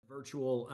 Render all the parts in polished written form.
virtual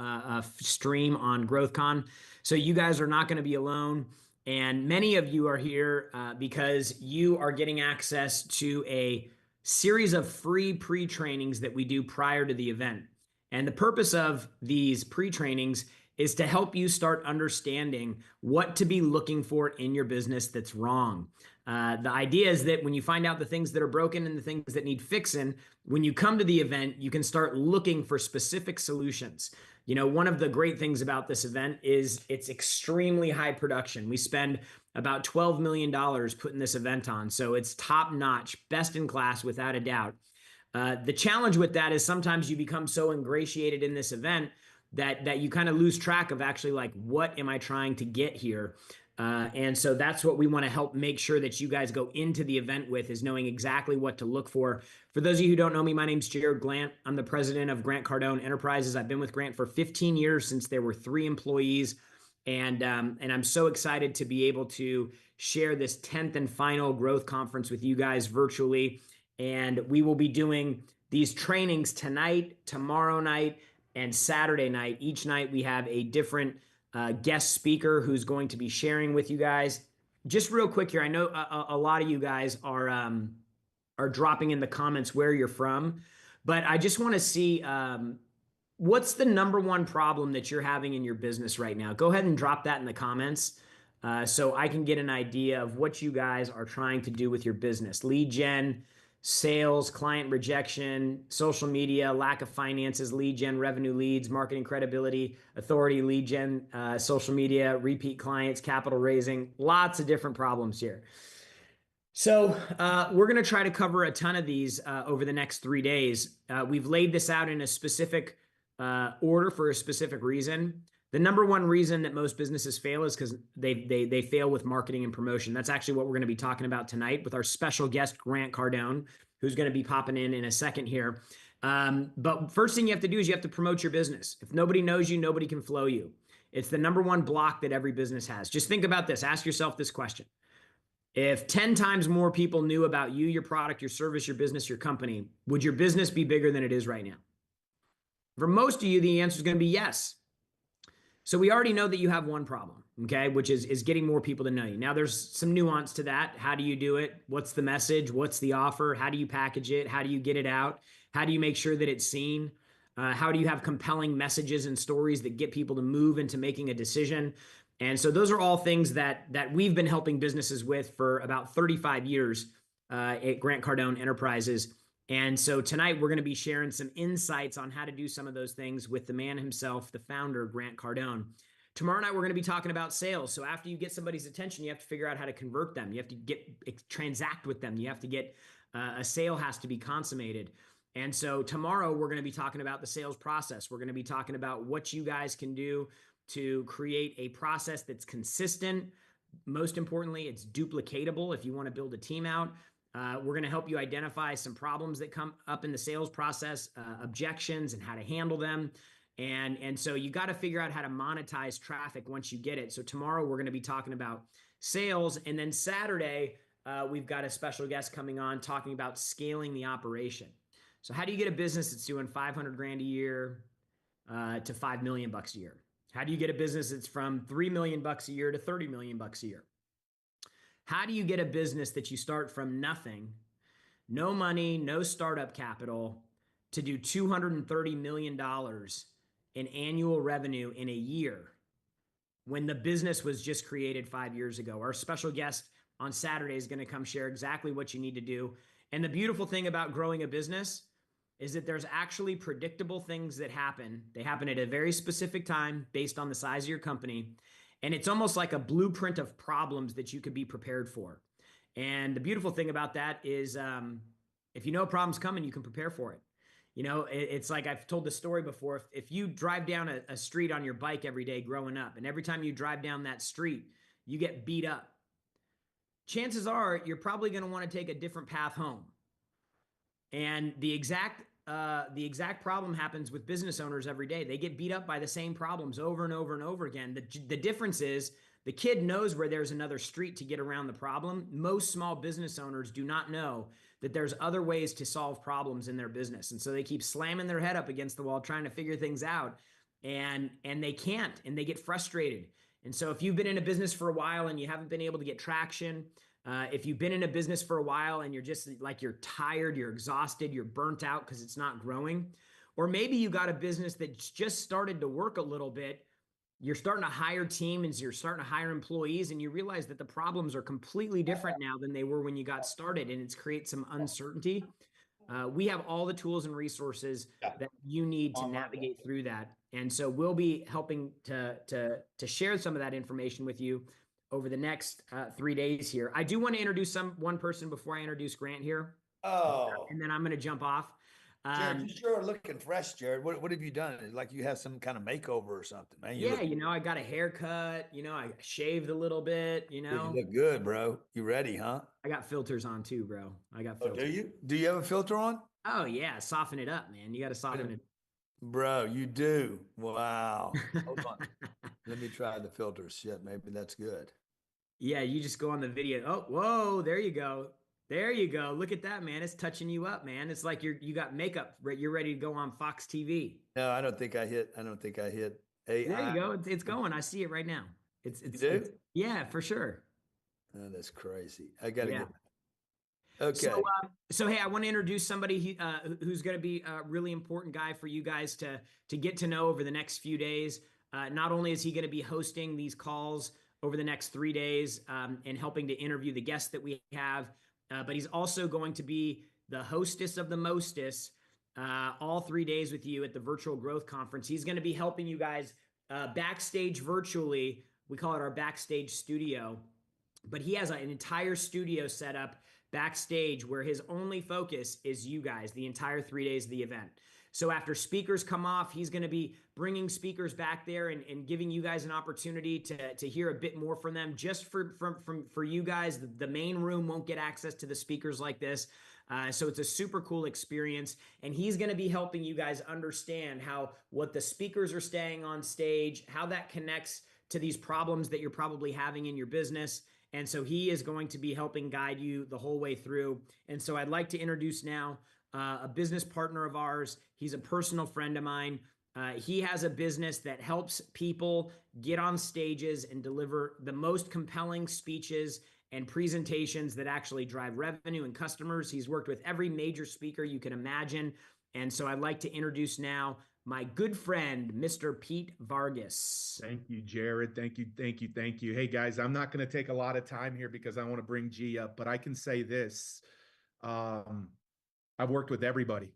stream on GrowthCon. So you guys are not going to be alone. And many of you are here because you are getting access to a series of free pre-trainings that we do prior to the event. And the purpose of these pre-trainings is to help you start understanding what to be looking for in your business that's wrong. The idea is that when you find out the things that are broken and the things that need fixing, when you come to the event, you can start looking for specific solutions. You know, one of the great things about this event is it's extremely high production. We spend about $12 million putting this event on. So it's top notch, best in class, without a doubt. The challenge with that is sometimes you become so ingratiated in this event that you kind of lose track of actually like, what am I trying to get here? And so that's what we want to help make sure that you guys go into the event with, is knowing exactly what to look for. For those of you who don't know me, my name's Jared Glant. I'm the president of Grant Cardone Enterprises. I've been with Grant for 15 years, since there were 3 employees. And I'm so excited to be able to share this 10th and final growth conference with you guys virtually. And we will be doing these trainings tonight, tomorrow night, and Saturday night. Each night we have a different guest speaker who's going to be sharing with you guys. Just real quick here, I know a lot of you guys are dropping in the comments where you're from, but I just want to see what's the number one problem that you're having in your business right now. Go ahead and drop that in the comments so I can get an idea of what you guys are trying to do with your business. Lead gen, sales, client rejection, social media, lack of finances, lead gen, revenue leads, marketing credibility, authority, lead gen, social media, repeat clients, capital raising, lots of different problems here. So we're going to try to cover a ton of these over the next 3 days. We've laid this out in a specific order for a specific reason. The number one reason that most businesses fail is because they fail with marketing and promotion. That's actually what we're going to be talking about tonight with our special guest, Grant Cardone, who's going to be popping in a second here. But first thing you have to do is you have to promote your business. If nobody knows you, nobody can flow you. It's the number one block that every business has. Just think about this. Ask yourself this question. If 10 times more people knew about you, your product, your service, your business, your company, would your business be bigger than it is right now? For most of you, the answer is going to be yes. So we already know that you have one problem, okay, which is getting more people to know you. Now there's some nuance to that. How do you do it? What's the message? What's the offer? How do you package it? How do you get it out? How do you make sure that it's seen? How do you have compelling messages and stories that get people to move into making a decision? And so those are all things that we've been helping businesses with for about 35 years at Grant Cardone Enterprises. And so tonight we're going to be sharing some insights on how to do some of those things with the man himself, the founder, Grant Cardone. Tomorrow night we're going to be talking about sales. So after you get somebody's attention, you have to figure out how to convert them. You have to transact with them. You have to get a sale has to be consummated. And so tomorrow we're going to be talking about the sales process. We're going to be talking about what you guys can do to create a process that's consistent. Most importantly, it's duplicatable if you want to build a team out. We're going to help you identify some problems that come up in the sales process, objections, and how to handle them. And so you got to figure out how to monetize traffic once you get it. So tomorrow we're going to be talking about sales. And then Saturday, we've got a special guest coming on talking about scaling the operation. So how do you get a business that's doing 500 grand a year to 5 million bucks a year? How do you get a business that's from 3 million bucks a year to 30 million bucks a year? How do you get a business that you start from nothing, no money, no startup capital, to do $230 million in annual revenue in a year when the business was just created 5 years ago? Our special guest on Saturday is going to come share exactly what you need to do. And the beautiful thing about growing a business is that there's actually predictable things that happen. They happen at a very specific time based on the size of your company. And it's almost like a blueprint of problems that you could be prepared for. And the beautiful thing about that is if you know a problem's coming, you can prepare for it. You know, it's like I've told the story before. If you drive down a street on your bike every day growing up, and every time you drive down that street, you get beat up, chances are you're probably going to want to take a different path home. And the exact problem happens with business owners every day. They get beat up by the same problems over and over and over again. The difference is The kid knows where there's another street to get around the problem. Most small business owners do not know that there's other ways to solve problems in their business. And so they keep slamming their head up against the wall trying to figure things out, and they can't, and they get frustrated. And so if you've been in a business for a while and you haven't been able to get traction, if you've been in a business for a while and you're just like, you're tired, you're exhausted, you're burnt out because it's not growing, or maybe you got a business that's just started to work a little bit, you're starting to hire teams, you're starting to hire employees, and you realize that the problems are completely different now than they were when you got started, and it's creates some uncertainty. We have all the tools and resources that you need to navigate through that. And so we'll be helping to share some of that information with you over the next 3 days here. I do want to introduce one person before I introduce Grant here. Oh, And then I'm going to jump off. Jared, you sure are looking fresh, Jared. What have you done? Like you have some kind of makeover or something, man. Yeah, I got a haircut, I shaved a little bit, You look good, bro. You ready, huh? I got filters on too, bro. I got Oh, do filters. you? Do you have a filter on? Oh yeah, soften it up, man. You got to soften it. Bro, you do. Wow. Hold on. Let me try the filter. Shit, maybe that's good. Yeah, you just go on the video. Oh, whoa, there you go. There you go. Look at that, man. It's touching you up, man. It's like you got makeup, right? You're ready to go on Fox TV. No, I don't think I hit There you AI. go. It's going. I see it right now. You It's do? yeah, for sure. Oh, that's crazy. I got to Yeah. get. So, Okay. hey, I want to introduce somebody who's going to be a really important guy for you guys to get to know over the next few days. Not only is he going to be hosting these calls over the next 3 days and helping to interview the guests that we have, but he's also going to be the hostess of the mostest all 3 days with you at the Virtual Growth Conference. He's going to be helping you guys backstage virtually. We call it our backstage studio, but he has an entire studio set up backstage where his only focus is you guys the entire 3 days of the event. So after speakers come off, he's going to be bringing speakers back there and giving you guys an opportunity to hear a bit more from them. Just for you guys, the main room won't get access to the speakers like this. So it's a super cool experience. And he's going to be helping you guys understand what the speakers are saying on stage, how that connects to these problems that you're probably having in your business. And so he is going to be helping guide you the whole way through. And so I'd like to introduce now a business partner of ours. He's a personal friend of mine. He has a business that helps people get on stages and deliver the most compelling speeches and presentations that actually drive revenue and customers. He's worked with every major speaker you can imagine. And so I'd like to introduce now my good friend, Mr. Pete Vargas. Thank you, Jared. Thank you, thank you, thank you. Hey, guys, I'm not going to take a lot of time here because I want to bring G up, but I can say this. I've worked with everybody,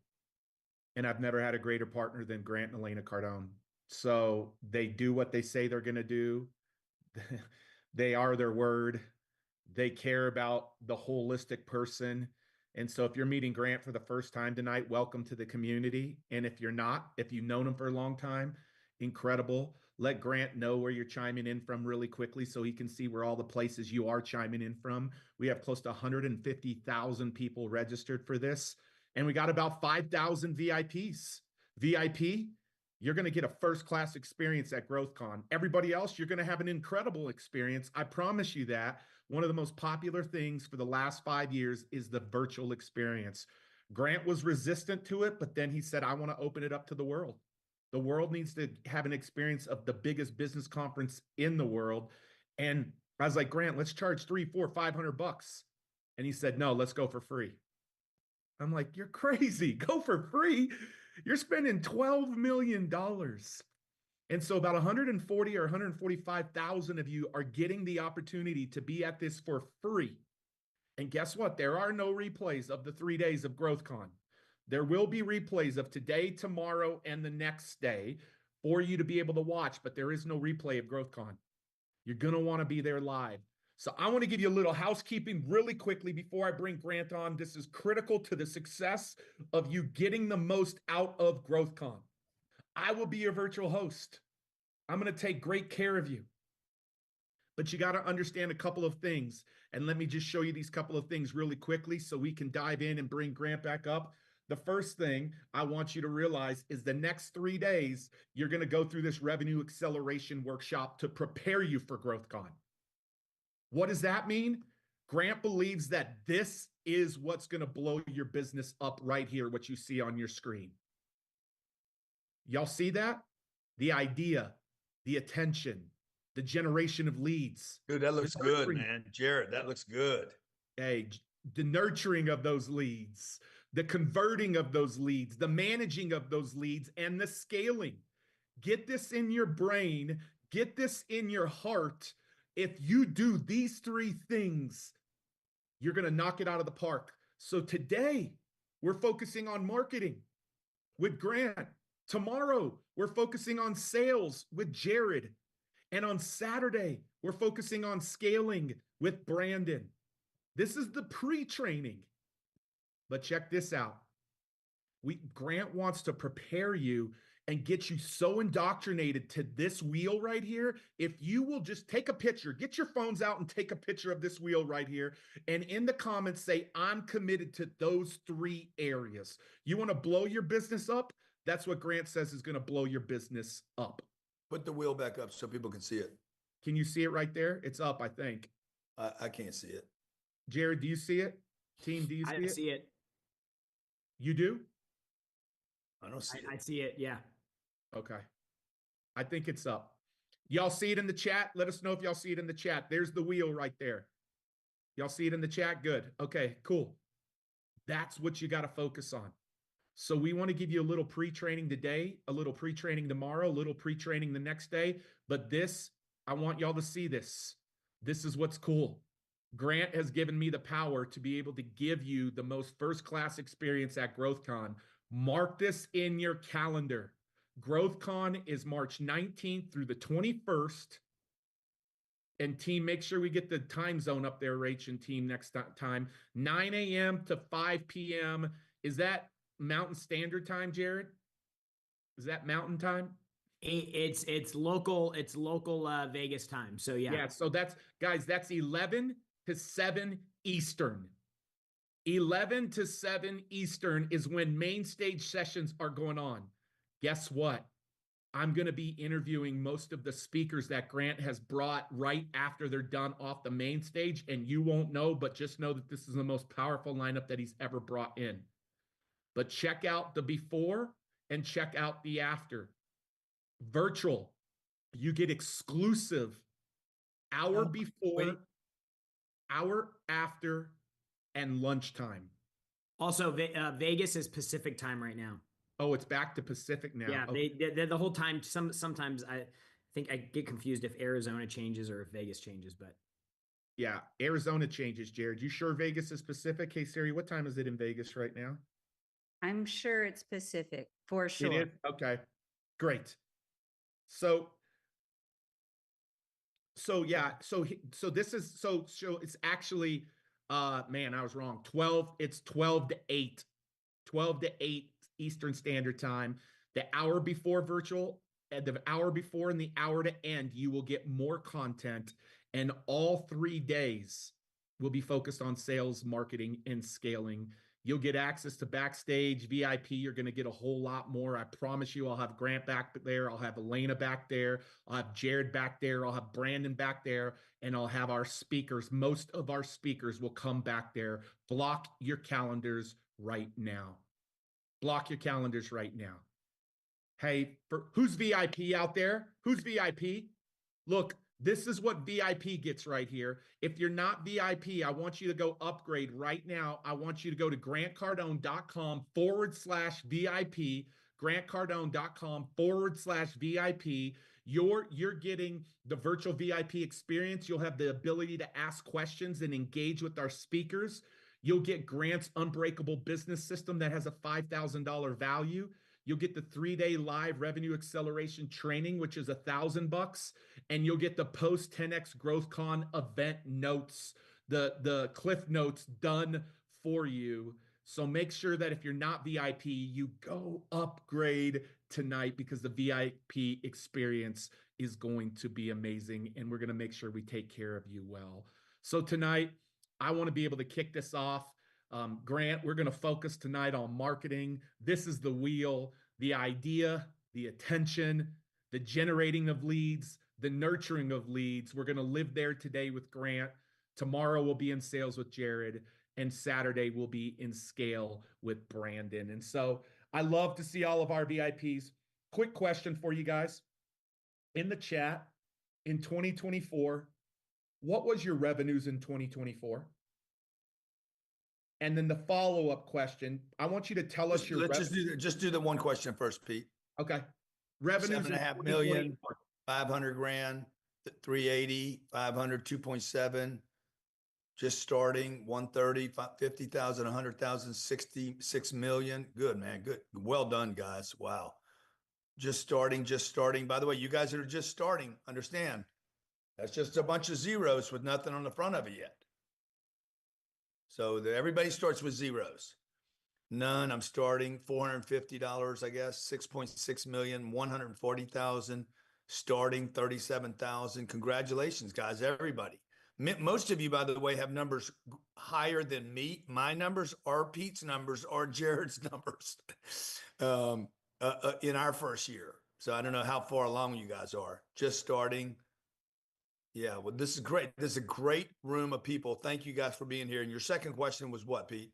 and I've never had a greater partner than Grant and Elena Cardone. So they do what they say they're going to do. They are their word. They care about the holistic person. And so if you're meeting Grant for the first time tonight, welcome to the community. And if you're not, if you've known him for a long time, incredible. Let Grant know where you're chiming in from really quickly so he can see where all the places you are chiming in from. We have close to 150,000 people registered for this. And we got about 5,000 VIPs. VIP, you're going to get a first-class experience at GrowthCon. Everybody else, you're going to have an incredible experience. I promise you that. One of the most popular things for the last 5 years is the virtual experience. Grant was resistant to it, but then he said, I want to open it up to the world. The world needs to have an experience of the biggest business conference in the world. And I was like, Grant, let's charge $300, $400, $500. And he said, no, let's go for free. I'm like, you're crazy. Go for free. You're spending $12 million. And so about 140 or 145,000 of you are getting the opportunity to be at this for free. And guess what? There are no replays of the 3 days of GrowthCon. There will be replays of today, tomorrow, and the next day for you to be able to watch, but there is no replay of GrowthCon. You're going to want to be there live. So I want to give you a little housekeeping really quickly before I bring Grant on. This is critical to the success of you getting the most out of GrowthCon. I will be your virtual host. I'm going to take great care of you. But you got to understand a couple of things. And let me just show you these couple of things really quickly so we can dive in and bring Grant back up. the first thing I want you to realize is the next 3 days, you're going to go through this revenue acceleration workshop to prepare you for GrowthCon. What does that mean? Grant believes that this is what's going to blow your business up right here, what you see on your screen. Y'all see that? The idea, the attention, the generation of leads. Dude, that looks good, man. Jared, that looks good. Hey, the nurturing of those leads, the converting of those leads, the managing of those leads, and the scaling. Get this in your brain, get this in your heart. If you do these 3 things, you're going to knock it out of the park. So today, we're focusing on marketing with Grant. Tomorrow, we're focusing on sales with Jared. And on Saturday, we're focusing on scaling with Brandon. This is the pre-training. But check this out. Grant wants to prepare you and get you so indoctrinated to this wheel right here. If you will just take a picture, get your phones out and take a picture of this wheel right here. And in the comments, say, I'm committed to those 3 areas. You want to blow your business up? That's what Grant says is going to blow your business up. Put the wheel back up so people can see it. Can you see it right there? It's up, I think. I can't see it. Jared, do you see it? Team, do you see it? I see it. You do? I don't see it. I see it. Yeah. Okay. I think it's up. Y'all see it in the chat? Let us know if y'all see it in the chat. There's the wheel right there. Y'all see it in the chat? Good. Okay, cool. That's what you got to focus on. So we want to give you a little pre-training today, a little pre-training tomorrow, a little pre-training the next day. But this, I want y'all to see this. This is what's cool. Grant has given me the power to be able to give you the most first-class experience at GrowthCon. Mark this in your calendar. GrowthCon is March 19th through the 21st. And team, make sure we get the time zone up there, Rach and team, next time. 9 a.m. to 5 p.m. Is that Mountain Standard Time, Jared? Is that Mountain Time? It's local Vegas time. So yeah. Yeah, so that's, guys, that's 11 to 7 Eastern. 11 to 7 Eastern is when main stage sessions are going on. Guess what? I'm going to be interviewing most of the speakers that Grant has brought right after they're done off the main stage, and you won't know, but just know that this is the most powerful lineup that he's ever brought in. But check out the before and check out the after. Virtual, you get exclusive hour before, hour after, and lunchtime. Also, Vegas is Pacific time right now. Oh, it's back to Pacific now. Yeah, okay. they the whole time. Sometimes I think I get confused if Arizona changes or if Vegas changes. But yeah, Arizona changes. Jared, you sure Vegas is Pacific? Hey Siri, what time is it in Vegas right now? I'm sure it's Pacific for sure. It is? Okay, great. So yeah, so this is so it's actually man, I was wrong. 12, it's 12 to 8. 12 to 8 Eastern Standard Time. The hour before virtual, and the hour before and the hour to end, you will get more content. And all 3 days will be focused on sales, marketing, and scaling. You'll get access to backstage, VIP. You're going to get a whole lot more. I promise you, I'll have Grant back there. I'll have Elena back there. I'll have Jared back there. I'll have Brandon back there. And I'll have our speakers. Most of our speakers will come back there. Block your calendars right now. Block your calendars right now. Hey, who's VIP out there? Who's VIP? Look, this is what VIP gets right here. If you're not VIP, I want you to go upgrade right now. I want you to go to grantcardone.com/VIP, grantcardone.com/VIP. You're getting the virtual VIP experience. You'll have the ability to ask questions and engage with our speakers. You'll get Grant's Unbreakable Business System that has a $5,000 value. You'll get the 3-day live revenue acceleration training, which is $1,000, and you'll get the post 10X GrowthCon event notes, the cliff notes done for you. So make sure that if you're not VIP, you go upgrade tonight, because the VIP experience is going to be amazing, and we're going to make sure we take care of you well. So tonight, I want to be able to kick this off. Grant, we're going to focus tonight on marketing. This is the wheel, the idea, the attention, the generating of leads, the nurturing of leads. We're going to live there today with Grant. Tomorrow we'll be in sales with Jared, and Saturday we'll be in scale with Brandon. And so I love to see all of our VIPs. Quick question for you guys. In the chat, in 2024, what was your revenues in 2024? And then the follow-up question, I want you to tell us your Let's just do the one question first, Pete. Okay. Revenues 7.5 million, 500 grand, 380, 500, 2.7, just starting 130, 50,000, 100,000, 66 million. Good, man. Good. Well done, guys. Wow. Just starting. By the way, you guys that are just starting, understand that's just a bunch of zeros with nothing on the front of it yet. So everybody starts with zeros. None. I'm starting $450, I guess, 6.6 million, 140,000, starting 37,000. Congratulations, guys, everybody. Most of you, by the way, have numbers higher than me. My numbers are Pete's numbers or Jared's numbers in our first year. So I don't know how far along you guys are. Just starting. Yeah, well, this is great. This is a great room of people. Thank you guys for being here. And your second question was what, Pete?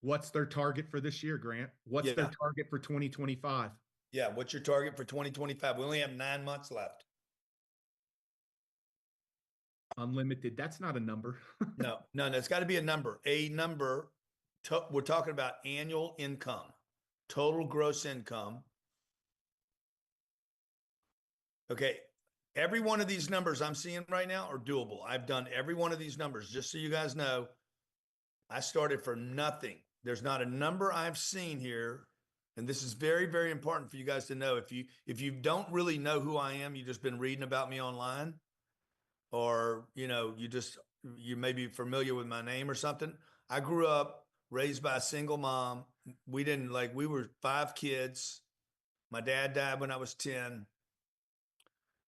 What's their target for this year, Grant? What's their target for 2025? Yeah, what's your target for 2025? We only have 9 months left. Unlimited. That's not a number. No, it's got to be a number. A number. We're talking about annual income, total gross income. Okay. Every one of these numbers I'm seeing right now are doable. I've done every one of these numbers. Just so you guys know, I started for nothing. There's not a number I've seen here. And this is very, very important for you guys to know. If you don't really know who I am, you've just been reading about me online, or, you may be familiar with my name or something. I grew up raised by a single mom. We were 5 kids. My dad died when I was 10.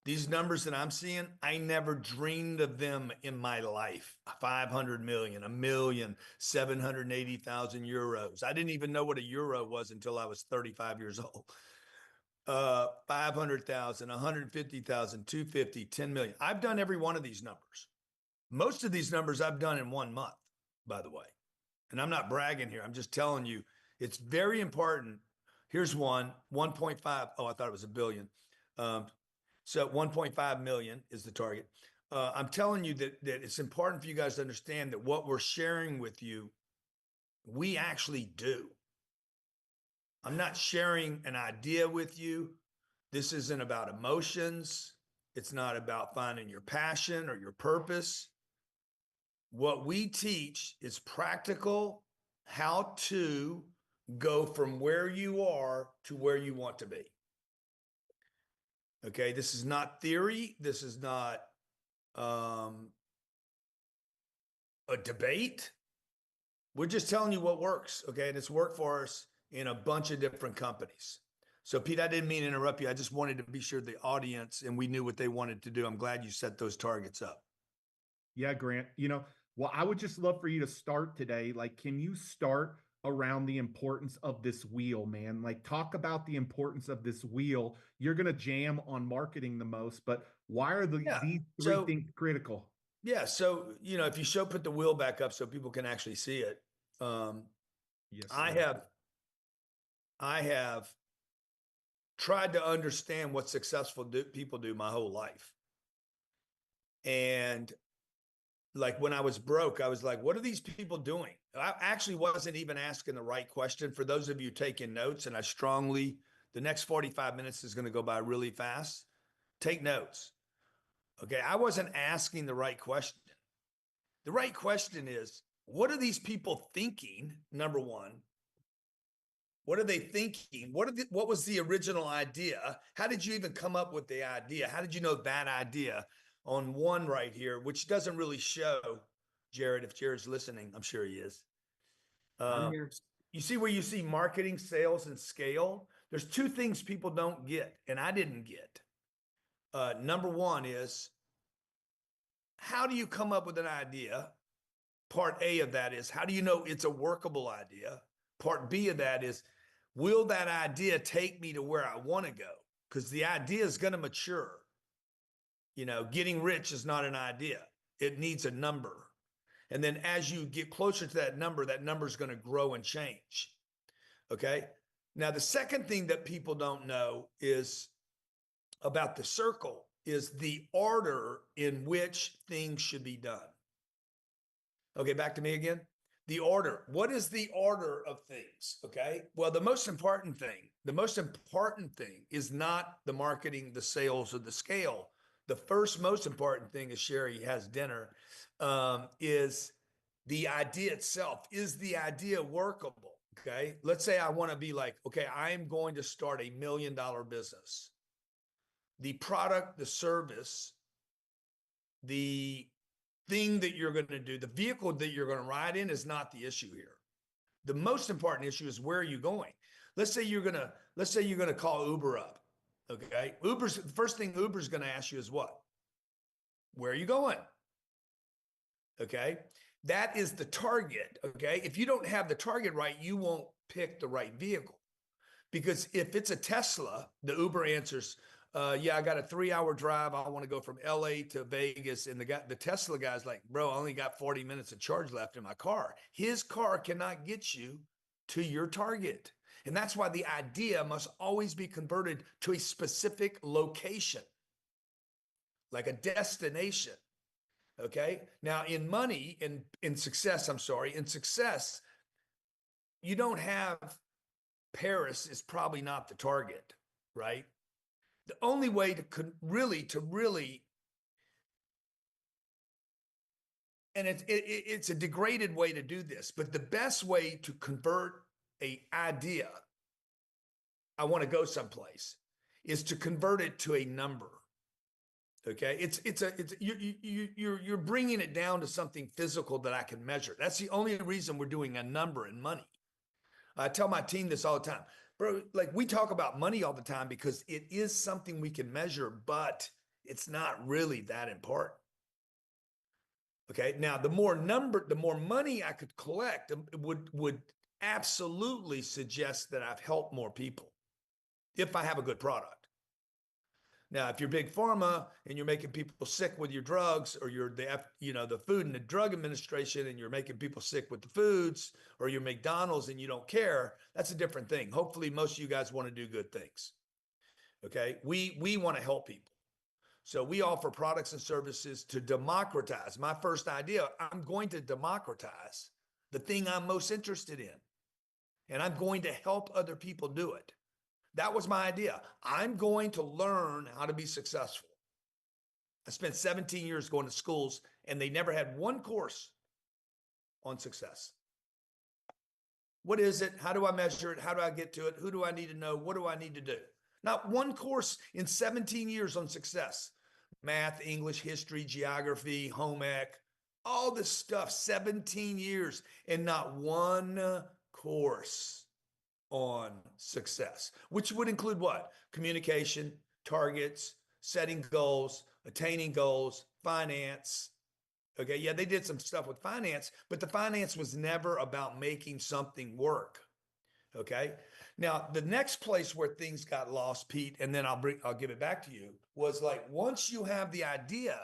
These numbers that I'm seeing, I never dreamed of them in my life. 500 million, 1,780,000 euros. I didn't even know what a euro was until I was 35 years old. 500,000, 150,000, 250, 10 million. I've done every one of these numbers. Most of these numbers I've done in 1 month, by the way. And I'm not bragging here. I'm just telling you, it's very important. Here's 1.5. Oh, I thought it was a billion. So 1.5 million is the target. I'm telling you that it's important for you guys to understand that what we're sharing with you, we actually do. I'm not sharing an idea with you. This isn't about emotions. It's not about finding your passion or your purpose. What we teach is practical how to go from where you are to where you want to be. Okay, this is not theory. This is not a debate. We're just telling you what works, okay? And it's worked for us in a bunch of different companies. So, Pete, I didn't mean to interrupt you. I just wanted to be sure the audience and we knew what they wanted to do. I'm glad you set those targets up. Yeah, Grant. Well, I would just love for you to start today. Like, can you start around the importance of this wheel, man? Like, talk about the importance of this wheel. You're going to jam on marketing the most, but why are these 3 things critical? Yeah. So, if you put the wheel back up so people can actually see it. Yes, I have tried to understand what successful people do my whole life. And like when I was broke, I was like, what are these people doing? I actually wasn't even asking the right question. For those of you taking notes, and the next 45 minutes is going to go by really fast. Take notes. Okay. I wasn't asking the right question. The right question is, what are these people thinking? Number one, what are they thinking? What was the original idea? How did you even come up with the idea? How did you know that idea? On one right here, which doesn't really show, Jared, if Jared's listening, I'm sure he is. I'm here. You see where you see marketing, sales, and scale? There's 2 things people don't get, and I didn't get. Number one is, how do you come up with an idea? part A of that is, how do you know it's a workable idea? Part B of that is, will that idea take me to where I want to go? Because the idea is going to mature. You know, getting rich is not an idea. It needs a number. And then as you get closer to that number is going to grow and change. Okay. Now, the second thing that people don't know is about the circle is the order in which things should be done. Okay, back to me again. The order. What is the order of things? Okay. Well, the most important thing is not the marketing, the sales, or the scale. The first most important thing is Sherry has dinner, is the idea itself. Is the idea workable? Okay. Let's say I want to be like, okay, I'm going to start $1 million business. The product, the service, the thing that you're going to do, the vehicle that you're going to ride in is not the issue here. The most important issue is where are you going? Let's say you're going to call Uber up. Okay. The first thing Uber's going to ask you is what? Where are you going? Okay. That is the target. Okay. If you don't have the target right, you won't pick the right vehicle. Because if it's a Tesla, the Uber answers, yeah, I got a 3-hour drive. I want to go from LA to Vegas. And the Tesla guy's like, bro, I only got 40 minutes of charge left in my car. His car cannot get you to your target. And that's why the idea must always be converted to a specific location, like a destination. Okay. Now in money, in success, you don't have Paris is probably not the target, right? The only way to really, and it's a degraded way to do this, but the best way to convert an idea, I want to go someplace, is to convert it to a number. Okay, you're bringing it down to something physical that I can measure. That's the only reason we're doing a number in money. I tell my team this all the time, bro. Like we talk about money all the time because it is something we can measure, but it's not really that important. Okay, now the more money I could collect would absolutely suggest that I've helped more people if I have a good product. Now, if you're big pharma and you're making people sick with your drugs, or you're the Food and the Drug Administration and you're making people sick with the foods, or you're McDonald's and you don't care, that's a different thing. Hopefully, most of you guys want to do good things. Okay, we want to help people. So we offer products and services to democratize. My first idea, I'm going to democratize the thing I'm most interested in, and I'm going to help other people do it. That was my idea. I'm going to learn how to be successful. I spent 17 years going to schools, and they never had one course on success. What is it? How do I measure it? How do I get to it? Who do I need to know? What do I need to do? Not one course in 17 years on success. Math, English, history, geography, home ec, all this stuff, 17 years, and not one course on success, which would include what? Communication, targets, setting goals, attaining goals, finance. Okay, yeah, they did some stuff with finance, but the finance was never about making something work. Okay, now the next place where things got lost, Pete, and then I'll give it back to you, was like once you have the idea,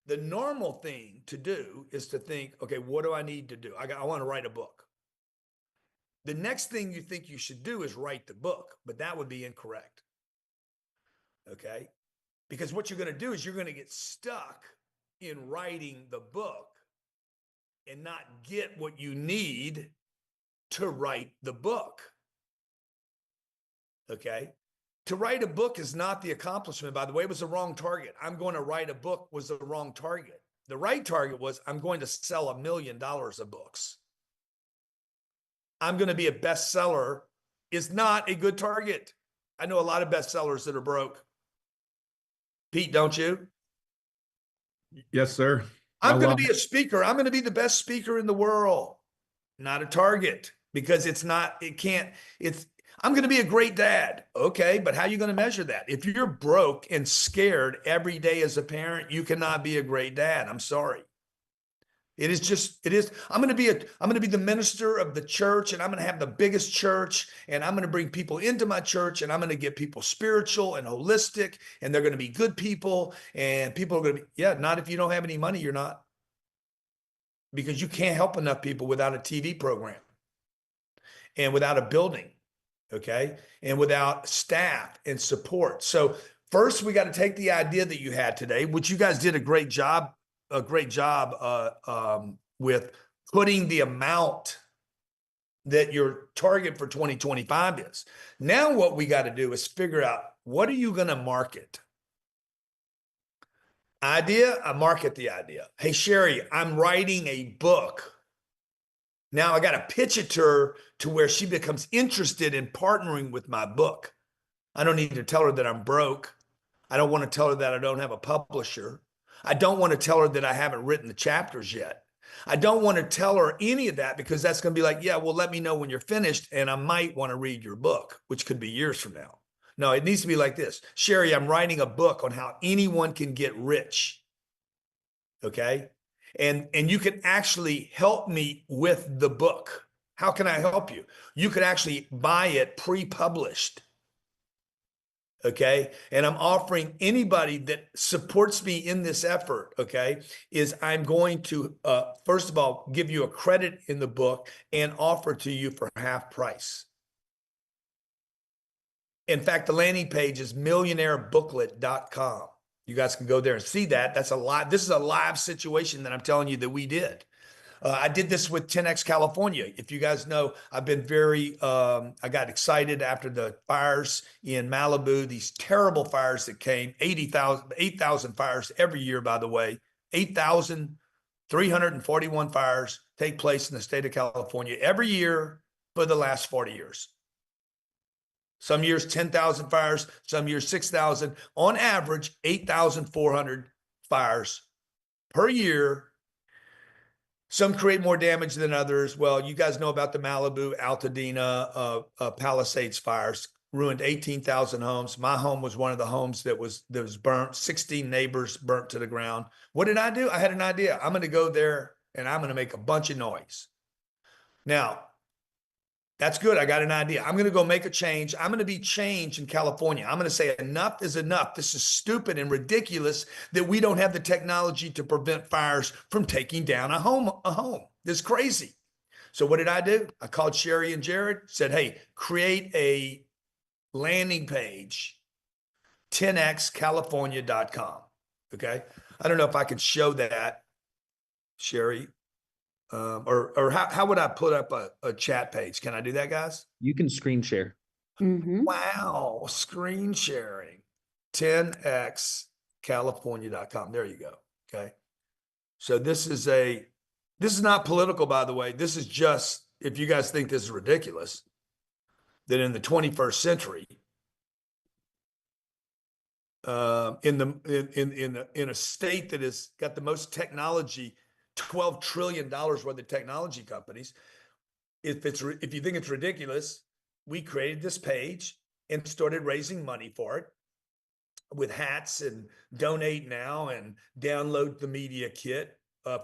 the normal thing to do is to think, okay, what do I need to do? I want to write a book. The next thing you think you should do is write the book, but that would be incorrect. Okay? Because what you're going to do is you're going to get stuck in writing the book and not get what you need to write the book. Okay? To write a book is not the accomplishment. By the way, it was the wrong target. I'm going to write a book was the wrong target. The right target was I'm going to sell $1 million of books. I'm going to be a bestseller is not a good target. I know a lot of bestsellers that are broke. Pete, don't you? Yes, sir. I'm going to be a speaker. I'm going to be the best speaker in the world. Not a target, because I'm going to be a great dad. Okay, but how are you going to measure that? If you're broke and scared every day as a parent, you cannot be a great dad. I'm sorry. It is just, it is. I'm going to be the minister of the church, and I'm going to have the biggest church, and I'm going to bring people into my church, and I'm going to get people spiritual and holistic, and they're going to be good people, and people are going to be, yeah, not if you don't have any money, you're not. Because you can't help enough people without a TV program and without a building, okay? And without staff and support. So first we got to take the idea that you had today, which you guys did a great job with putting the amount that your target for 2025 is. Now what we got to do is figure out, what are you going to market? Idea, I market the idea. Hey, Sherry, I'm writing a book. Now I got to pitch it to her to where she becomes interested in partnering with my book. I don't need to tell her that I'm broke. I don't want to tell her that I don't have a publisher. I don't want to tell her that I haven't written the chapters yet. I don't want to tell her any of that, because that's going to be like, yeah, well, let me know when you're finished and I might want to read your book, which could be years from now. No, it needs to be like this. Sherry, I'm writing a book on how anyone can get rich. Okay. And you can actually help me with the book. How can I help you? You could actually buy it pre-published. Okay. And I'm offering anybody that supports me in this effort, okay, is I'm going to, first of all, give you a credit in the book and offer to you for half price. In fact, the landing page is millionairebooklet.com. You guys can go there and see that. That's a live, this is a live situation that I'm telling you that we did. I did this with 10X California. If you guys know, I've been I got excited after the fires in Malibu, these terrible fires that came, 8,000 fires every year, by the way, 8,341 fires take place in the state of California every year for the last 40 years. Some years, 10,000 fires, some years, 6,000. On average, 8,400 fires per year. Some create more damage than others. Well, you guys know about the Malibu, Altadena, Palisades fires, ruined 18,000 homes. My home was one of the homes that was burnt. 16 neighbors burnt to the ground. What did I do? I had an idea. I'm going to go there and I'm going to make a bunch of noise. Now, that's good. I got an idea. I'm going to go make a change. I'm going to be changed in California. I'm going to say enough is enough. This is stupid and ridiculous that we don't have the technology to prevent fires from taking down a home. This is crazy. So what did I do? I called Sherry and Jared, said, hey, create a landing page, 10xcalifornia.com. Okay. I don't know if I can show that, Sherry. Or how would I put up a chat page? Can I do that, guys? You can screen share. Mhm. Wow, screen sharing, 10xcalifornia.com. There you go. Okay. So this is not political, by the way. This is just, if you guys think this is ridiculous, that in the 21st century, in a state that has got the most technology, $12 trillion worth of technology companies. If you think it's ridiculous, we created this page and started raising money for it with hats and donate now and download the media kit,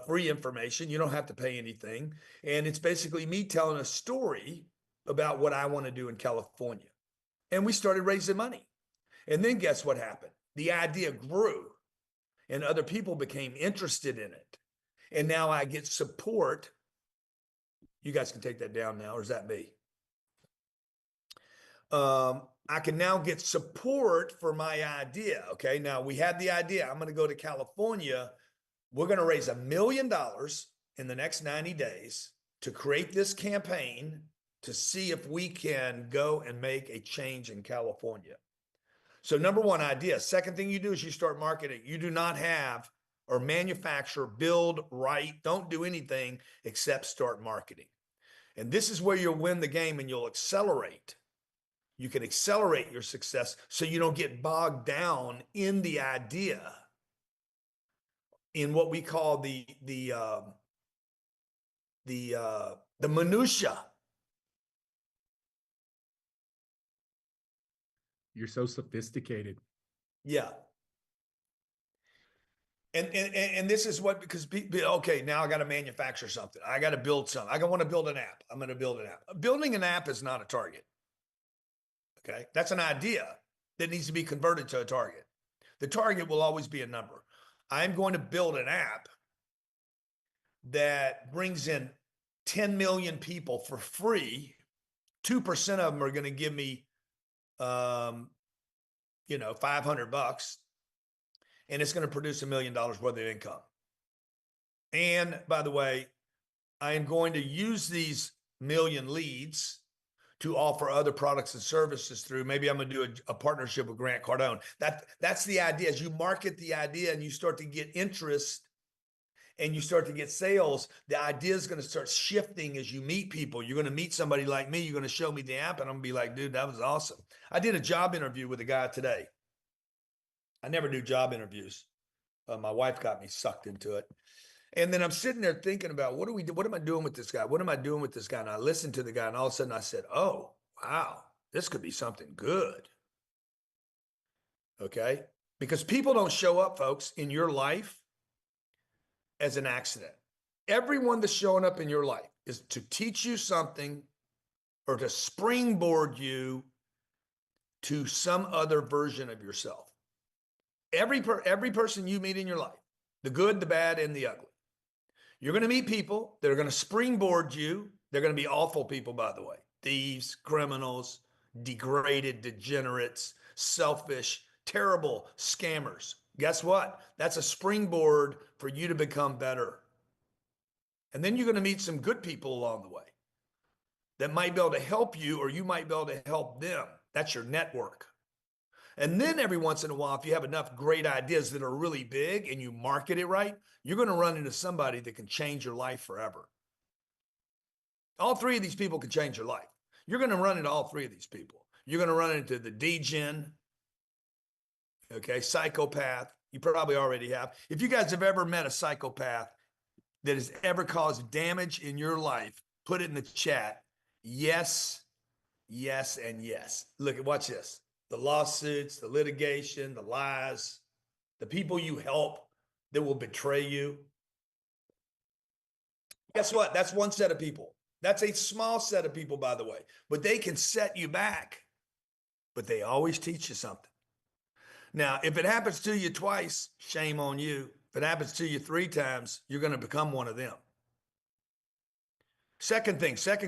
free information. You don't have to pay anything. And it's basically me telling a story about what I want to do in California. And we started raising money. And then guess what happened? The idea grew and other people became interested in it. And now I get support. You guys can take that down now, or is that me? I can now get support for my idea. Okay, now we had the idea. I'm going to go to California. We're going to raise $1 million in the next 90 days to create this campaign to see if we can go and make a change in California. So number one, idea. Second thing you do is you start marketing. You do not have or manufacture, build, write, don't do anything except start marketing. And this is where you'll win the game and you'll accelerate. You can accelerate your success so you don't get bogged down in the idea, in what we call the minutia. You're so sophisticated. Yeah. And this is what, because okay, now I got to manufacture something. I got to build something. I want to build an app. I'm going to build an app. Building an app is not a target. Okay. That's an idea that needs to be converted to a target. The target will always be a number. I'm going to build an app that brings in 10 million people for free. 2% of them are going to give me, $500, and it's going to produce $1 million worth of income. And by the way, I am going to use these million leads to offer other products and services through. Maybe I'm going to do a partnership with Grant Cardone. That's the idea. As you market the idea and you start to get interest and you start to get sales, the idea is going to start shifting as you meet people. You're going to meet somebody like me. You're going to show me the app and I'm going to be like, dude, that was awesome. I did a job interview with a guy today. I never do job interviews. My wife got me sucked into it. And then I'm sitting there thinking about what am I doing with this guy? What am I doing with this guy? And I listened to the guy and all of a sudden I said, oh, wow, this could be something good. Okay. Because people don't show up, folks, in your life as an accident. Everyone that's showing up in your life is to teach you something or to springboard you to some other version of yourself. Every person you meet in your life, the good, the bad, and the ugly. You're going to meet people that are going to springboard you. They're going to be awful people, by the way. Thieves, criminals, degraded, degenerates, selfish, terrible scammers. Guess what? That's a springboard for you to become better. And then you're going to meet some good people along the way that might be able to help you, or you might be able to help them. That's your network. And then every once in a while, if you have enough great ideas that are really big and you market it right, you're going to run into somebody that can change your life forever. All three of these people can change your life. You're going to run into all three of these people. You're going to run into the degen, okay, psychopath. You probably already have. If you guys have ever met a psychopath that has ever caused damage in your life, put it in the chat. Yes, yes, and yes. Look, watch this. The lawsuits, the litigation, the lies, the people you help that will betray you. Guess what? That's one set of people. That's a small set of people, by the way, but they can set you back, but they always teach you something. Now, if it happens to you twice, shame on you. If it happens to you 3 times, you're going to become one of them. Second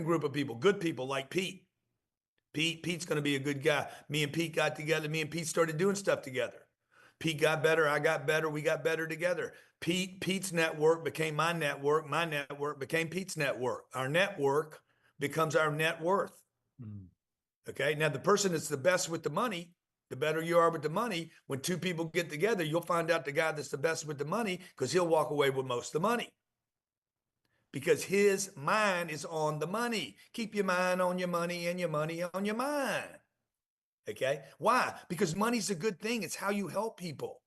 group of people, good people like Pete. Pete's going to be a good guy. Me and Pete got together. Me and Pete started doing stuff together. Pete got better. I got better. We got better together. Pete's network became my network. My network became Pete's network. Our network becomes our net worth. Okay. Now, the person that's the best with the money, the better you are with the money, when 2 people get together, you'll find out the guy that's the best with the money because he'll walk away with most of the money. Because his mind is on the money. Keep your mind on your money and your money on your mind. Okay? Why? Because money's a good thing. It's how you help people.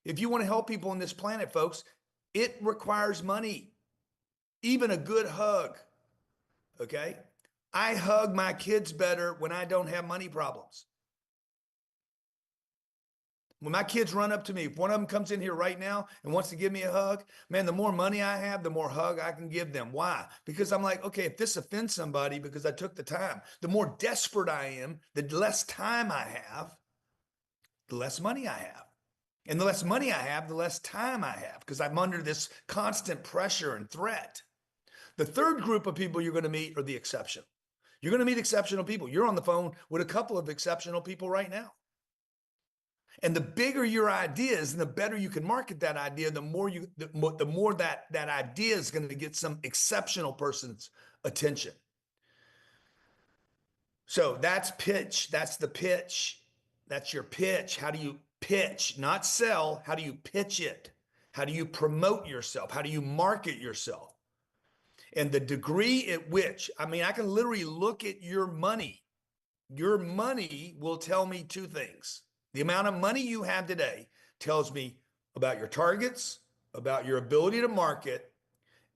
If you want to help people on this planet, folks, it requires money. Even a good hug. Okay? I hug my kids better when I don't have money problems. When my kids run up to me, if one of them comes in here right now and wants to give me a hug, man, the more money I have, the more hug I can give them. Why? Because I'm like, okay, if this offends somebody because I took the time, the more desperate I am, the less time I have, the less money I have. And the less money I have, the less time I have because I'm under this constant pressure and threat. The third group of people you're going to meet are the exceptional. You're going to meet exceptional people. You're on the phone with a couple of exceptional people right now. And the bigger your idea is and the better you can market that idea, the more that idea is going to get some exceptional person's attention. So that's pitch. That's the pitch. That's your pitch. How do you pitch? Not sell. How do you pitch it? How do you promote yourself? How do you market yourself? And the degree at which, I mean, I can literally look at your money. Your money will tell me 2 things. The amount of money you have today tells me about your targets, about your ability to market,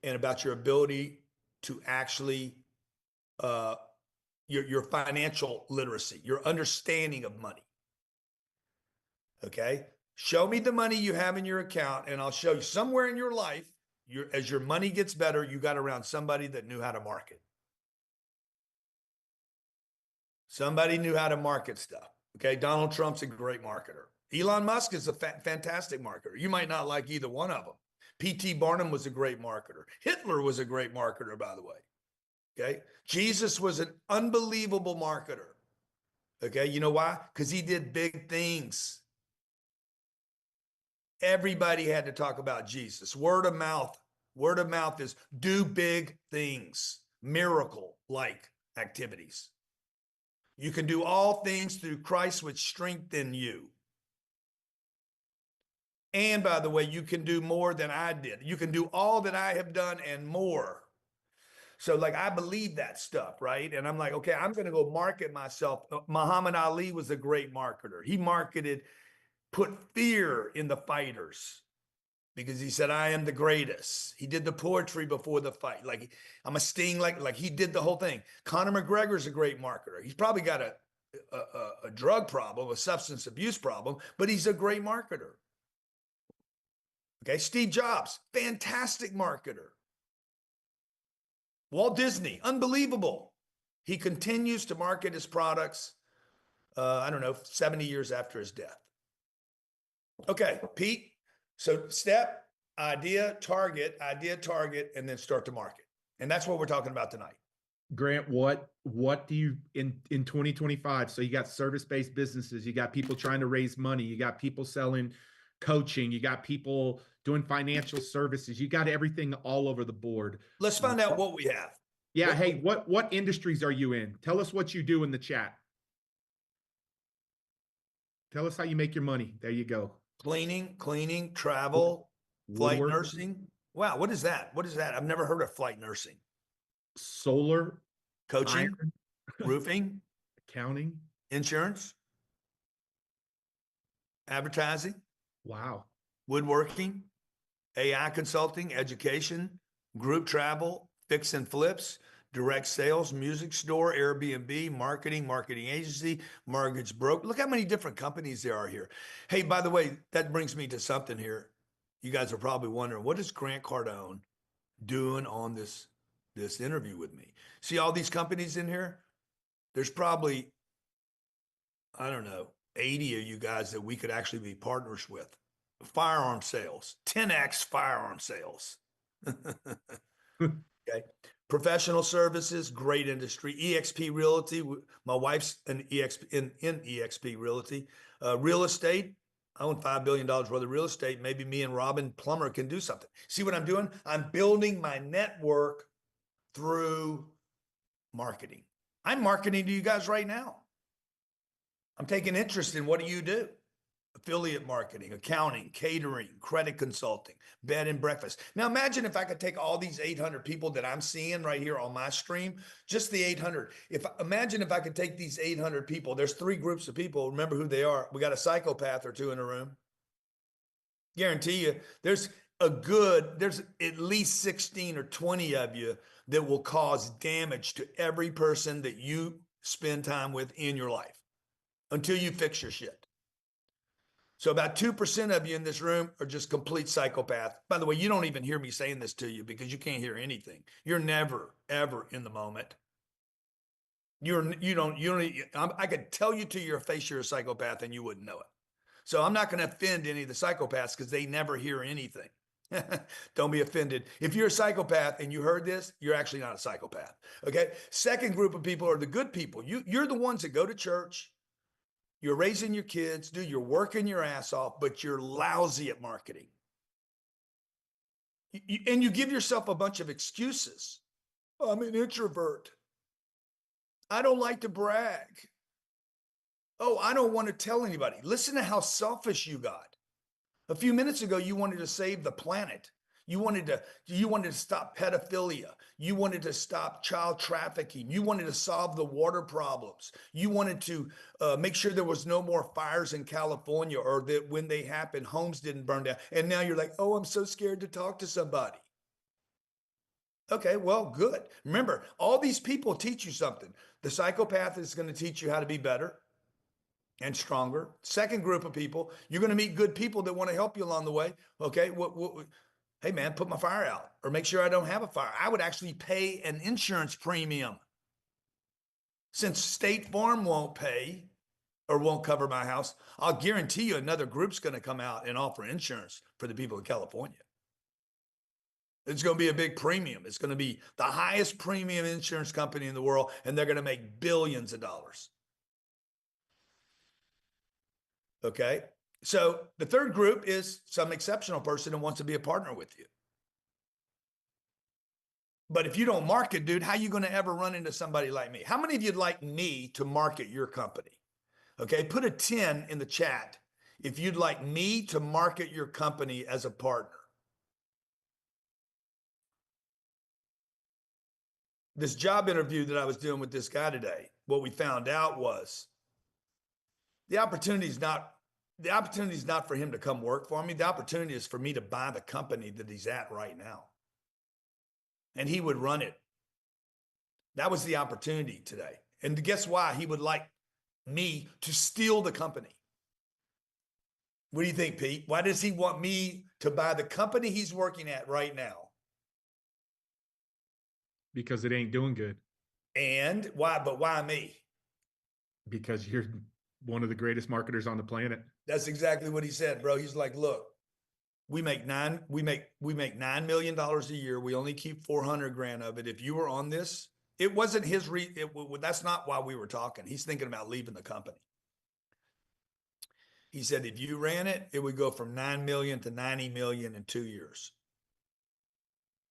and about your ability to actually, your financial literacy, your understanding of money. Okay? Show me the money you have in your account, and I'll show you somewhere in your life, as your money gets better, you got around somebody that knew how to market. Somebody knew how to market stuff. Okay. Donald Trump's a great marketer. Elon Musk is a fantastic marketer. You might not like either one of them. P.T. Barnum was a great marketer. Hitler was a great marketer, by the way. Okay. Jesus was an unbelievable marketer. Okay. You know why? Because he did big things. Everybody had to talk about Jesus. Word of mouth. Word of mouth is do big things, miracle-like activities. You can do all things through Christ which strengthen you. And by the way, you can do more than I did. You can do all that I have done and more. So like, I believe that stuff, right? And I'm like, okay, I'm going to go market myself. Muhammad Ali was a great marketer. He marketed, put fear in the fighters because he said, I am the greatest. He did the poetry before the fight. Like, I'm a sting, like he did the whole thing. Conor McGregor's a great marketer. He's probably got a drug problem, a substance abuse problem, but he's a great marketer. Okay, Steve Jobs, fantastic marketer. Walt Disney, unbelievable. He continues to market his products, I don't know, 70 years after his death. Okay, Pete, so step, idea, target, and then start to market. And that's what we're talking about tonight. Grant, what do you in 2025? So you got service-based businesses, you got people trying to raise money, you got people selling coaching, you got people doing financial services, you got everything all over the board. Let's find out what we have. Yeah. Hey, what industries are you in? Tell us what you do in the chat. Tell us how you make your money. There you go. Cleaning, travel, flight Woodwork, nursing. Wow, what is that? What is that? I've never heard of flight nursing. solar, Coaching, iron, roofing, accounting. insurance, advertising, Wow. woodworking, AI consulting, education, group travel, fix and flips, direct sales, music store, Airbnb, marketing agency, mortgage broker. Look how many different companies there are here. Hey, by the way, that brings me to something here. You guys are probably wondering, what is Grant Cardone doing on this interview with me? See all these companies in here? There's probably, I don't know, 80 of you guys that we could actually be partners with. Firearm sales, 10x firearm sales. Okay. Professional services, great industry. EXP Realty, my wife's in EXP Realty. Real estate, I own $5 billion worth of real estate. Maybe me and Robin Plummer can do something. See what I'm doing? I'm building my network through marketing. I'm marketing to you guys right now. I'm taking interest in what do you do? Affiliate marketing, accounting, catering, credit consulting, bed and breakfast. Now imagine if I could take all these 800 people that I'm seeing right here on my stream, just the 800. Imagine if I could take these 800 people. There's 3 groups of people. Remember who they are. We got a psychopath or 2 in a room. Guarantee you, there's at least 16 or 20 of you that will cause damage to every person that you spend time with in your life until you fix your shit. So about 2% of you in this room are just complete psychopath. By the way, you don't even hear me saying this to you because you can't hear anything. You're never, ever in the moment. I could tell you to your face you're a psychopath and you wouldn't know it. So I'm not going to offend any of the psychopaths because they never hear anything. Don't be offended. If you're a psychopath and you heard this, you're actually not a psychopath. Okay. Second group of people are the good people. You're the ones that go to church. You're raising your kids, dude, you're working your ass off, but you're lousy at marketing. And you give yourself a bunch of excuses. I'm an introvert. I don't like to brag. Oh, I don't want to tell anybody. Listen to how selfish you got. A few minutes ago, you wanted to save the planet. You wanted to stop pedophilia. You wanted to stop child trafficking. You wanted to solve the water problems. You wanted to make sure there was no more fires in California, or that when they happened, homes didn't burn down. And now you're like, oh, I'm so scared to talk to somebody. Okay, well, good. Remember, all these people teach you something. The psychopath is going to teach you how to be better. and stronger. Second group of people, you're going to meet good people that want to help you along the way. Okay. Hey man, put my fire out or make sure I don't have a fire. I would actually pay an insurance premium. Since State Farm won't pay or won't cover my house, I'll guarantee you another group's going to come out and offer insurance for the people of California. It's going to be a big premium. It's going to be the highest premium insurance company in the world, and they're going to make billions of dollars. Okay. So the third group is some exceptional person who wants to be a partner with you. But if you don't market, dude, how are you going to ever run into somebody like me? How many of you'd like me to market your company? Okay. Put a 10 in the chat if you'd like me to market your company as a partner. This job interview that I was doing with this guy today, what we found out was the opportunity is not for him to come work for me. The opportunity is for me to buy the company that he's at right now. And he would run it. That was the opportunity today. And guess why? He would like me to steal the company. What do you think, Pete? Why does he want me to buy the company he's working at right now? Because it ain't doing good. And why? But why me? Because you're one of the greatest marketers on the planet. That's exactly what he said, bro. He's like, look, we make $9 million a year. We only keep 400 grand of it. If you were on this, it wasn't his that's not why we were talking. He's thinking about leaving the company. He said, if you ran it, it would go from 9 million to 90 million in 2 years.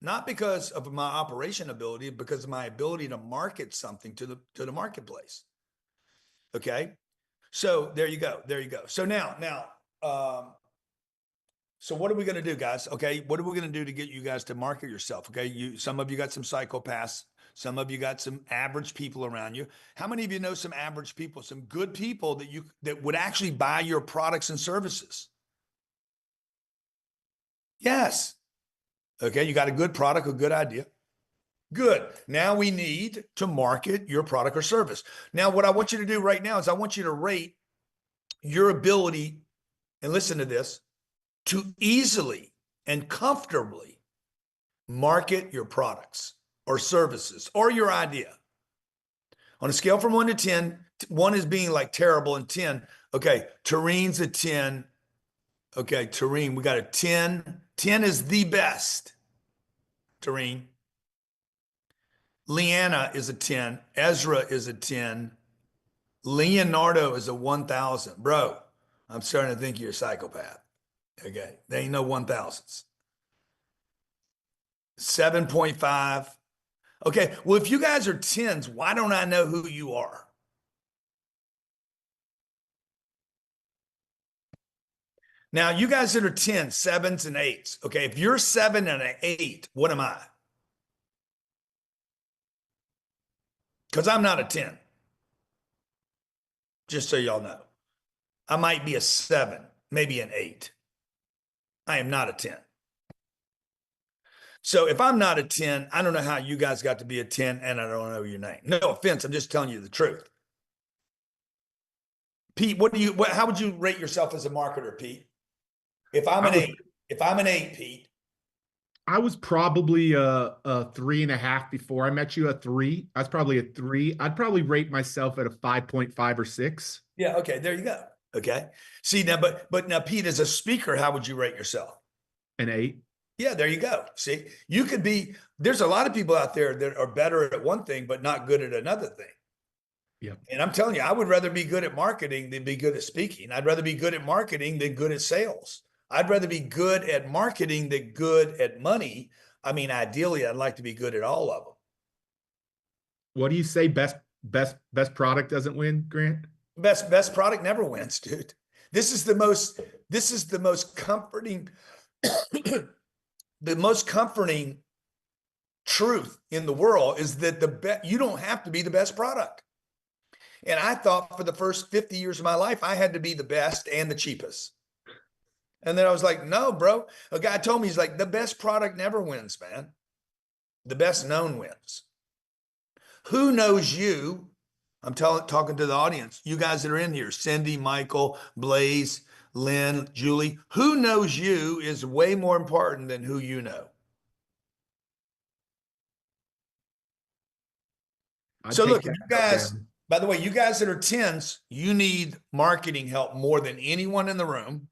Not because of my operation ability, because of my ability to market something to the marketplace. Okay. So there you go. There you go. So now, so what are we going to do, guys? Okay. What are we going to do to get you guys to market yourself? Okay. Some of you got some psychopaths. Some of you got some average people around you. How many of you know some average people, some good people that would actually buy your products and services? Yes. Okay. You got a good product, a good idea. Good. Now we need to market your product or service. Now, what I want you to do right now is I want you to rate your ability, and listen to this, to easily and comfortably market your products or services or your idea. On a scale from 1 to 10, 1 is being like terrible and 10. Okay. Tareen's a 10. Okay. Tareen, we got a 10. 10 is the best. Tareen. Leanna is a 10. Ezra is a 10. Leonardo is a 1,000. Bro, I'm starting to think you're a psychopath. Okay. There ain't no 1,000s. 7.5. Okay. Well, if you guys are 10s, why don't I know who you are? Now, you guys that are 10s, 7s, and 8s. Okay. If you're 7 and an 8, what am I? Because I'm not a 10. Just so y'all know. I might be a 7, maybe an 8. I am not a 10. So if I'm not a 10, I don't know how you guys got to be a 10, and I don't know your name. No offense, I'm just telling you the truth. Pete, how would you rate yourself as a marketer, Pete? If I'm an 8, Pete. I was probably a 3.5 before I met you. A 3. I was probably a 3. I'd probably rate myself at a 5.5 or 6. Yeah. Okay. There you go. Okay. See now, but now, Pete, as a speaker, how would you rate yourself? An 8. Yeah. There you go. See, you could be. There's a lot of people out there that are better at one thing, but not good at another thing. Yeah. And I'm telling you, I would rather be good at marketing than be good at speaking. I'd rather be good at marketing than good at sales. I'd rather be good at marketing than good at money. I mean, ideally, I'd like to be good at all of them. What do you say? Best product doesn't win, Grant? Best product never wins, dude. This is the most comforting, the most comforting truth in the world is that you don't have to be the best product. And I thought for the first 50 years of my life, I had to be the best and the cheapest. And then I was like, no, bro. A guy told me, he's like, the best product never wins, man. The best known wins. Who knows you I'm talking to the audience. You guys that are in here, Cindy, Michael, Blaze, Lynn, Julie, who knows you is way more important than who you know. I'd So take look, that you note guys, down. by the way, you guys that are 10s, you need marketing help more than anyone in the room.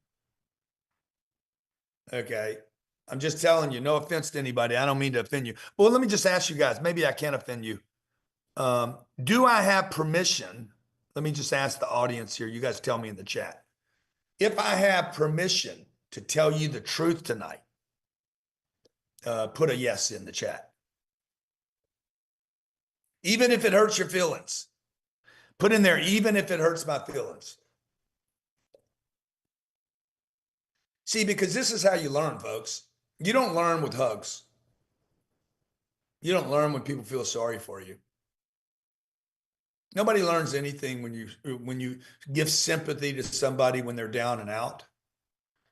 Okay. I'm just telling you, no offense to anybody. I don't mean to offend you. Well, let me just ask you guys, maybe I can't offend you. Do I have permission? Let me just ask the audience here. You guys tell me in the chat. If I have permission to tell you the truth tonight, put a yes in the chat. Even if it hurts your feelings, put in there, even if it hurts my feelings. See, because this is how you learn, folks. You don't learn with hugs. You don't learn when people feel sorry for you. Nobody learns anything when you give sympathy to somebody when they're down and out.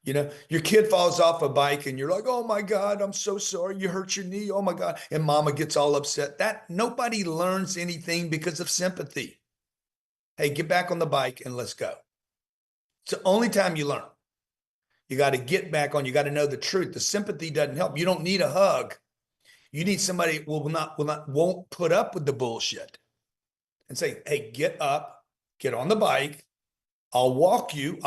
You know, your kid falls off a bike and you're like, oh my God, I'm so sorry. You hurt your knee. Oh my God. And mama gets all upset. That nobody learns anything because of sympathy. Hey, get back on the bike and let's go. It's the only time you learn. You got to get back on. You got to know the truth. The sympathy doesn't help. You don't need a hug. You need somebody who won't put up with the bullshit and say, hey, get up, get on the bike. I'll walk you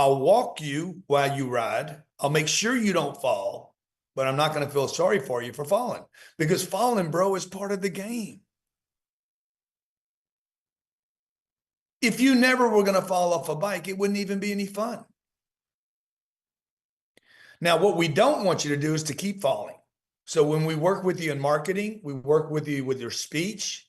while you ride. I'll make sure you don't fall, but I'm not going to feel sorry for you for falling, because falling, bro, is part of the game. If you never were going to fall off a bike, it wouldn't even be any fun. Now, what we don't want you to do is to keep falling. So when we work with you in marketing, we work with you with your speech,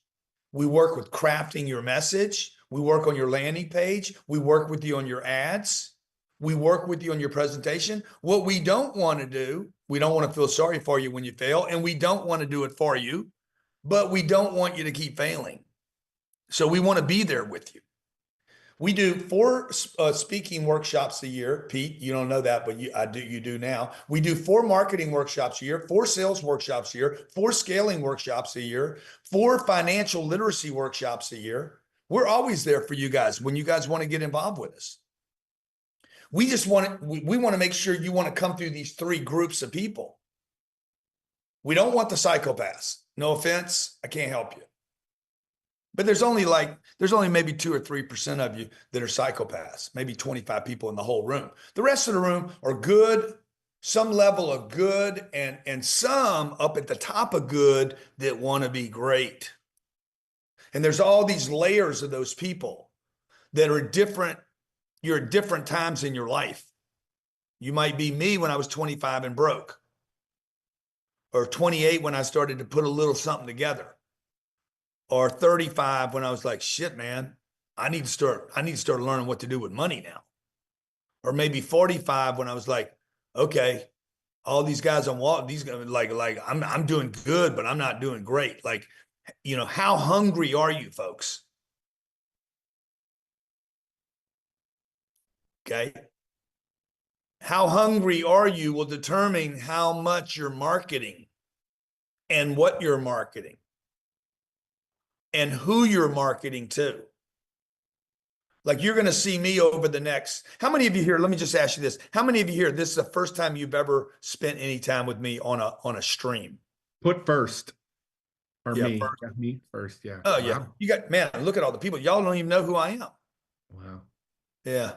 we work with crafting your message, we work on your landing page, we work with you on your ads, we work with you on your presentation. What we don't want to do, we don't want to feel sorry for you when you fail, and we don't want to do it for you, but we don't want you to keep failing. So we want to be there with you. We do 4 speaking workshops a year. Pete, you don't know that, but you do now. We do 4 marketing workshops a year, 4 sales workshops a year, 4 scaling workshops a year, 4 financial literacy workshops a year. We're always there for you guys when you guys want to get involved with us. We just want to make sure you want to come through these 3 groups of people. We don't want the psychopaths. No offense, I can't help you. But there's only maybe 2 or 3% of you that are psychopaths, maybe 25 people in the whole room. The rest of the room are good, some level of good, and some up at the top of good that want to be great. And there's all these layers of those people that are different. You're at different times in your life. You might be me when I was 25 and broke, or 28 when I started to put a little something together, or 35 when I was like, shit, man, I need to start learning what to do with money now. Or maybe 45 when I was like, okay, all these guys on Wall, these guys like I'm doing good, but I'm not doing great. Like, you know, how hungry are you, folks? Okay. How hungry are you will determine how much you're marketing and what you're marketing and who you're marketing to. Like, you're going to see me over the next, how many of you here, let me just ask you this. How many of you here, this is the first time you've ever spent any time with me on a stream? Put first. Or Yeah, me. first. Yeah, me first, yeah. Oh, Wow. yeah. You got, man, look at all the people. Y'all don't even know who I am. Wow. Yeah.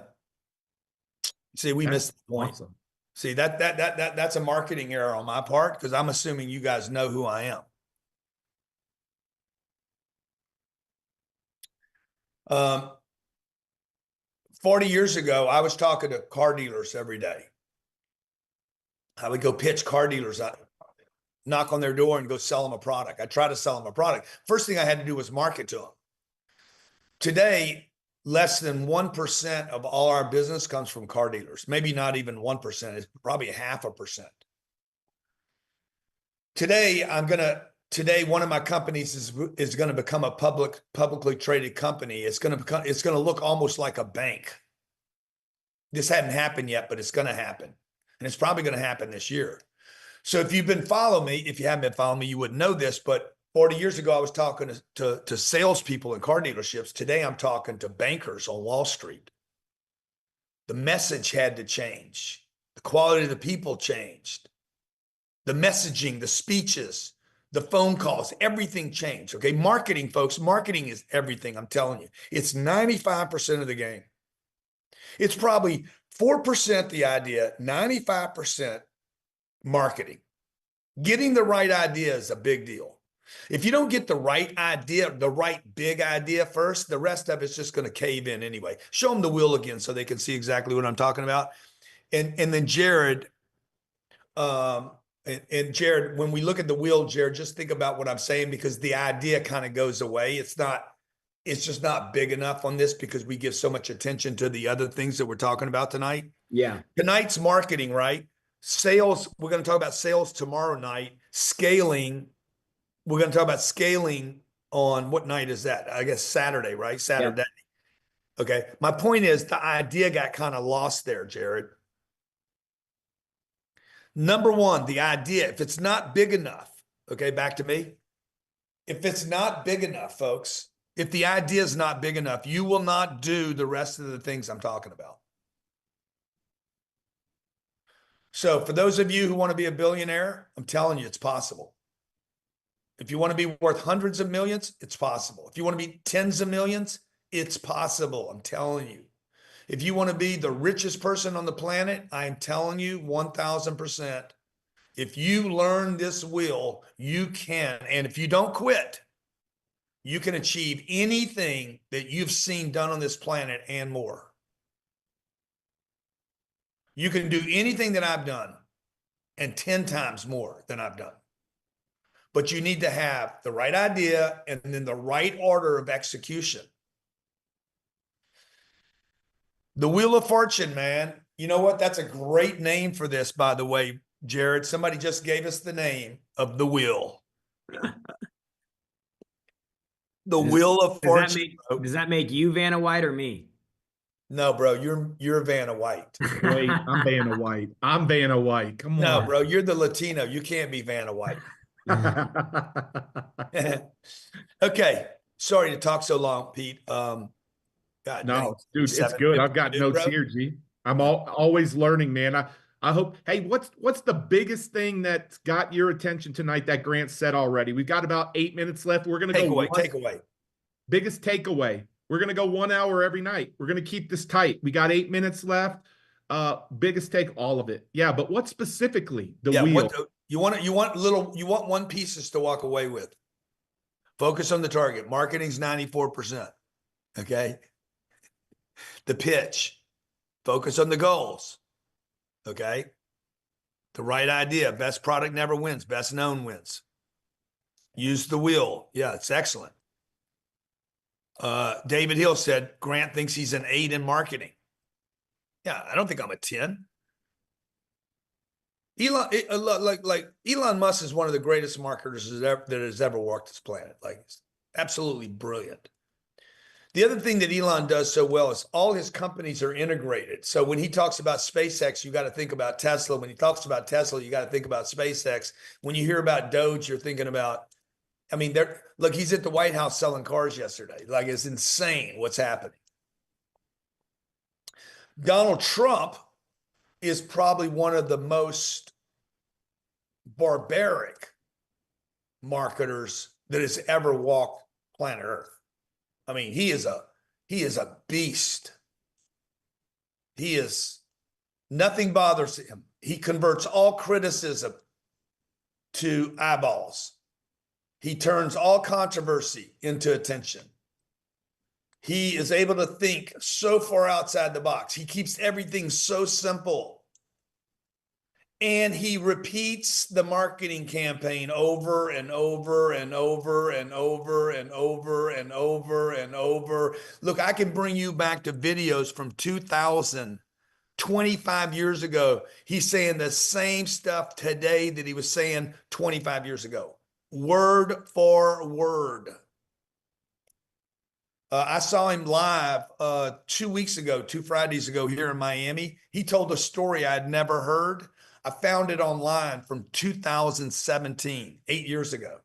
See, we missed the point. Awesome. See, that's a marketing error on my part, because I'm assuming you guys know who I am. 40 years ago, I was talking to car dealers every day. I would go pitch car dealers out, knock on their door and go sell them a product. I try to sell them a product. First thing I had to do was market to them. Today, less than 1% of all our business comes from car dealers. Maybe not even 1%. It's probably 0.5%. Today, one of my companies is going to become a publicly traded company. It's going to look almost like a bank. This hadn't happened yet, but it's going to happen. And it's probably going to happen this year. So if you've been following me, if you haven't been following me, you wouldn't know this, but 40 years ago, I was talking to salespeople in car dealerships. Today, I'm talking to bankers on Wall Street. The message had to change. The quality of the people changed. The messaging, the speeches, the phone calls, everything changed. Okay. Marketing, folks, marketing is everything. I'm telling you, it's 95% of the game. It's probably 4% the idea, 95% marketing. Getting the right idea is a big deal. If you don't get the right idea, the right big idea first, the rest of it's just going to cave in anyway. Show them the wheel again so they can see exactly what I'm talking about. And then Jared, and Jared, when we look at the wheel, Jared, just think about what I'm saying, because the idea kind of goes away. It's just not big enough on this because we give so much attention to the other things that we're talking about tonight. Yeah. Tonight's marketing, right? Sales, we're going to talk about sales tomorrow night. Scaling, we're going to talk about scaling on what night is that? I guess Saturday, right? Saturday. Yeah. Okay. My point is the idea got kind of lost there, Jared. Number one, the idea, if it's not big enough, okay, back to me. If it's not big enough, folks, if the idea is not big enough, you will not do the rest of the things I'm talking about. So for those of you who want to be a billionaire, I'm telling you, it's possible. If you want to be worth hundreds of millions, it's possible. If you want to be tens of millions, it's possible. I'm telling you. If you want to be the richest person on the planet, I'm telling you 1000%. If you learn this wheel, you can. And if you don't quit, you can achieve anything that you've seen done on this planet and more. You can do anything that I've done and 10 times more than I've done. But you need to have the right idea and then the right order of execution. The Wheel of Fortune, man. You know what? That's a great name for this, by the way, Jared. Somebody just gave us the name of the wheel. The Wheel of Fortune. Does that make you Vanna White or me? No, bro, you're Vanna White. Wait, I'm Vanna White. I'm Vanna White. Come on. No, bro, you're the Latino. You can't be Vanna White. Okay. Sorry to talk so long, Pete. God, no, dude, it's good. I've got notes here, G. I'm always learning, man. I hope. Hey, what's the biggest thing that's got your attention tonight that Grant said already? We've got about 8 minutes left. We're gonna go takeaway. Biggest takeaway. We're gonna go 1 hour every night. We're gonna keep this tight. We got 8 minutes left. Biggest take, all of it. Yeah, but what specifically? The wheel. You want one pieces to walk away with. Focus on the target. Marketing's 94%. Okay. The pitch. Focus on the goals. Okay. The right idea. Best product never wins. Best known wins. Use the wheel. Yeah, it's excellent. David Hill said Grant thinks he's an 8 in marketing. Yeah, I don't think I'm a 10. Elon Musk is one of the greatest marketers that has ever walked this planet. Like, absolutely brilliant. The other thing that Elon does so well is all his companies are integrated. So when he talks about SpaceX, you got to think about Tesla. When he talks about Tesla, you got to think about SpaceX. When you hear about Doge, you're thinking about, I mean, look, he's at the White House selling cars yesterday. Like, it's insane what's happening. Donald Trump is probably one of the most barbaric marketers that has ever walked planet Earth. I mean, he is a beast. Nothing bothers him. He converts all criticism to eyeballs. He turns all controversy into attention. He is able to think so far outside the box. He keeps everything so simple. And he repeats the marketing campaign over and over and over and over and over and over and over. Look, I can bring you back to videos from 2000, 25 years ago. He's saying the same stuff today that he was saying 25 years ago. Word for word. I saw him live 2 weeks ago, 2 Fridays ago here in Miami. He told a story I had never heard. I found it online from 2017, 8 years ago.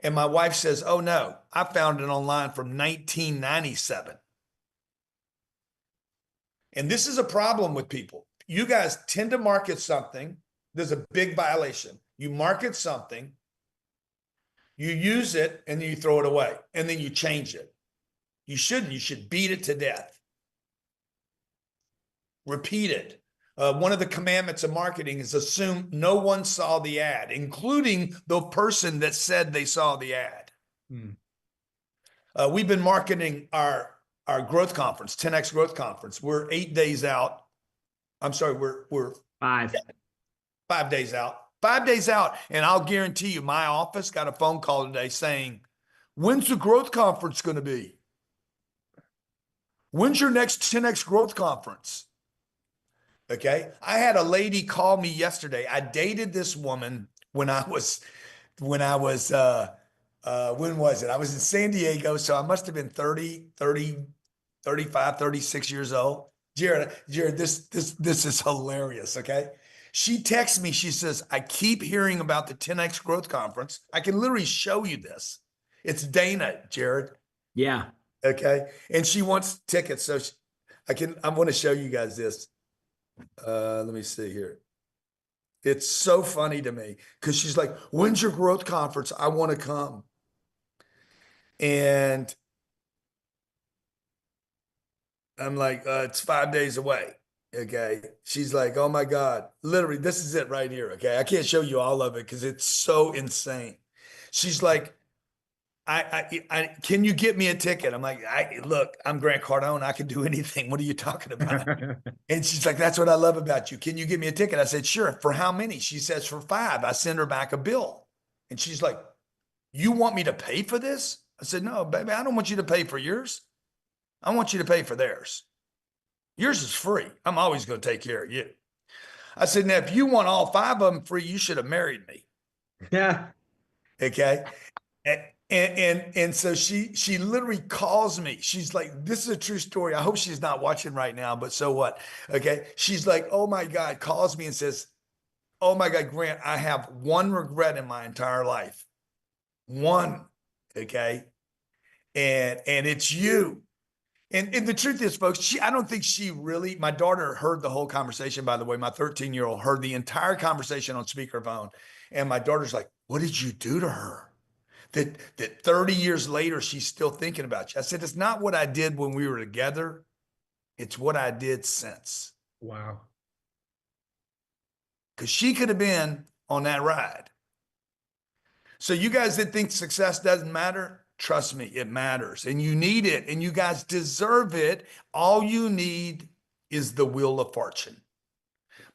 And my wife says, oh no, I found it online from 1997. And this is a problem with people. You guys tend to market something. There's a big violation. You market something, you use it, and then you throw it away, and then you change it. You shouldn't. You should beat it to death. Repeat it. One of the commandments of marketing is assume no one saw the ad, including the person that said they saw the ad. We've been marketing our growth conference, 10X Growth Conference. We're 8 days out. I'm sorry, we're 5 days out. 5 days out, and I'll guarantee you, my office got a phone call today saying, "When's the growth conference going to be? When's your next 10X Growth Conference?" Okay, I had a lady call me yesterday. I dated this woman when when was it? I was in San Diego, so I must have been 35, 36 years old. Jared, this is hilarious, okay? She texts me, she says, I keep hearing about the 10X Growth Conference. I can literally show you this. It's Dana, Jared. Yeah. Okay, and she wants tickets, so I want to show you guys this. Let me see here. It's so funny to me because she's like, when's your growth conference? I want to come. And I'm like, it's 5 days away. Okay. She's like, oh my God, literally, this is it right here. Okay. I can't show you all of it because it's so insane. She's like, can you get me a ticket? I'm like, look, I'm Grant Cardone. I can do anything. What are you talking about? And she's like, that's what I love about you. Can you give me a ticket? I said, sure. For how many? She says, for 5. I send her back a bill. And she's like, you want me to pay for this? I said, no, baby, I don't want you to pay for yours. I want you to pay for theirs. Yours is free. I'm always going to take care of you. I said, now, if you want all 5 of them free, you should have married me. Yeah. Okay. And so she literally calls me. She's like, this is a true story. I hope she's not watching right now, but so what? Okay. She's like, oh my God, calls me and says, oh my God, Grant, I have one regret in my entire life. One. Okay. And it's you. And the truth is, folks, I don't think she really, my daughter heard the whole conversation, by the way. My 13-year-old heard the entire conversation on speakerphone. And my daughter's like, what did you do to her? That 30 years later, she's still thinking about you. I said, it's not what I did when we were together. It's what I did since. Wow. Because she could have been on that ride. So you guys that think success doesn't matter, trust me, it matters. And you need it. And you guys deserve it. All you need is the wheel of fortune.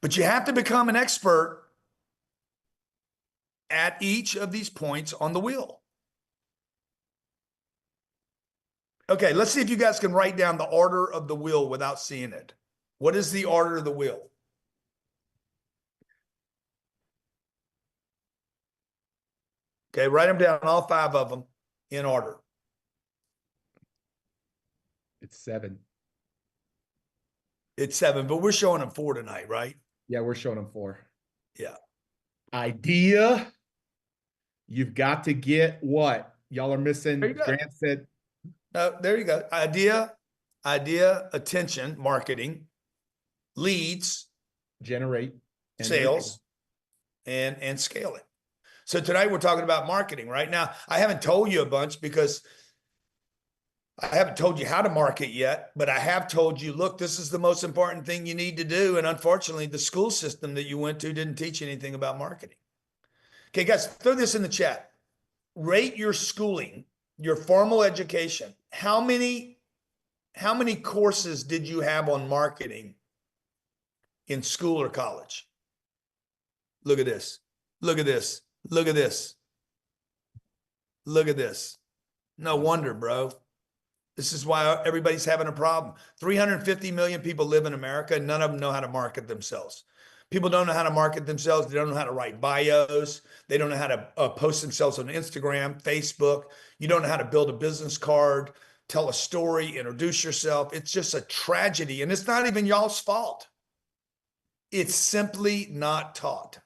But you have to become an expert at each of these points on the wheel. Okay, let's see if you guys can write down the order of the wheel without seeing it. What is the order of the wheel? Okay, write them down, all 5 of them in order. It's 7. It's 7, but we're showing them 4 tonight, right? Yeah, we're showing them 4. Yeah. Idea. You've got to get what? Y'all are missing. There you go. Grant said. There you go. Idea, attention, marketing, leads, Generate. And sales, and scaling. So tonight we're talking about marketing. Right now, I haven't told you a bunch because I haven't told you how to market yet, but I have told you, look, this is the most important thing you need to do. And unfortunately, the school system that you went to didn't teach you anything about marketing. Okay, guys, throw this in the chat. Rate your schooling, your formal education. How many courses did you have on marketing in school or college? Look at this. Look at this. Look at this. Look at this. No wonder, bro. This is why everybody's having a problem. 350 million people live in America, and none of them know how to market themselves. People don't know how to market themselves. They don't know how to write bios. They don't know how to post themselves on Instagram, Facebook. You don't know how to build a business card, tell a story, introduce yourself. It's just a tragedy, and it's not even y'all's fault. It's simply not taught.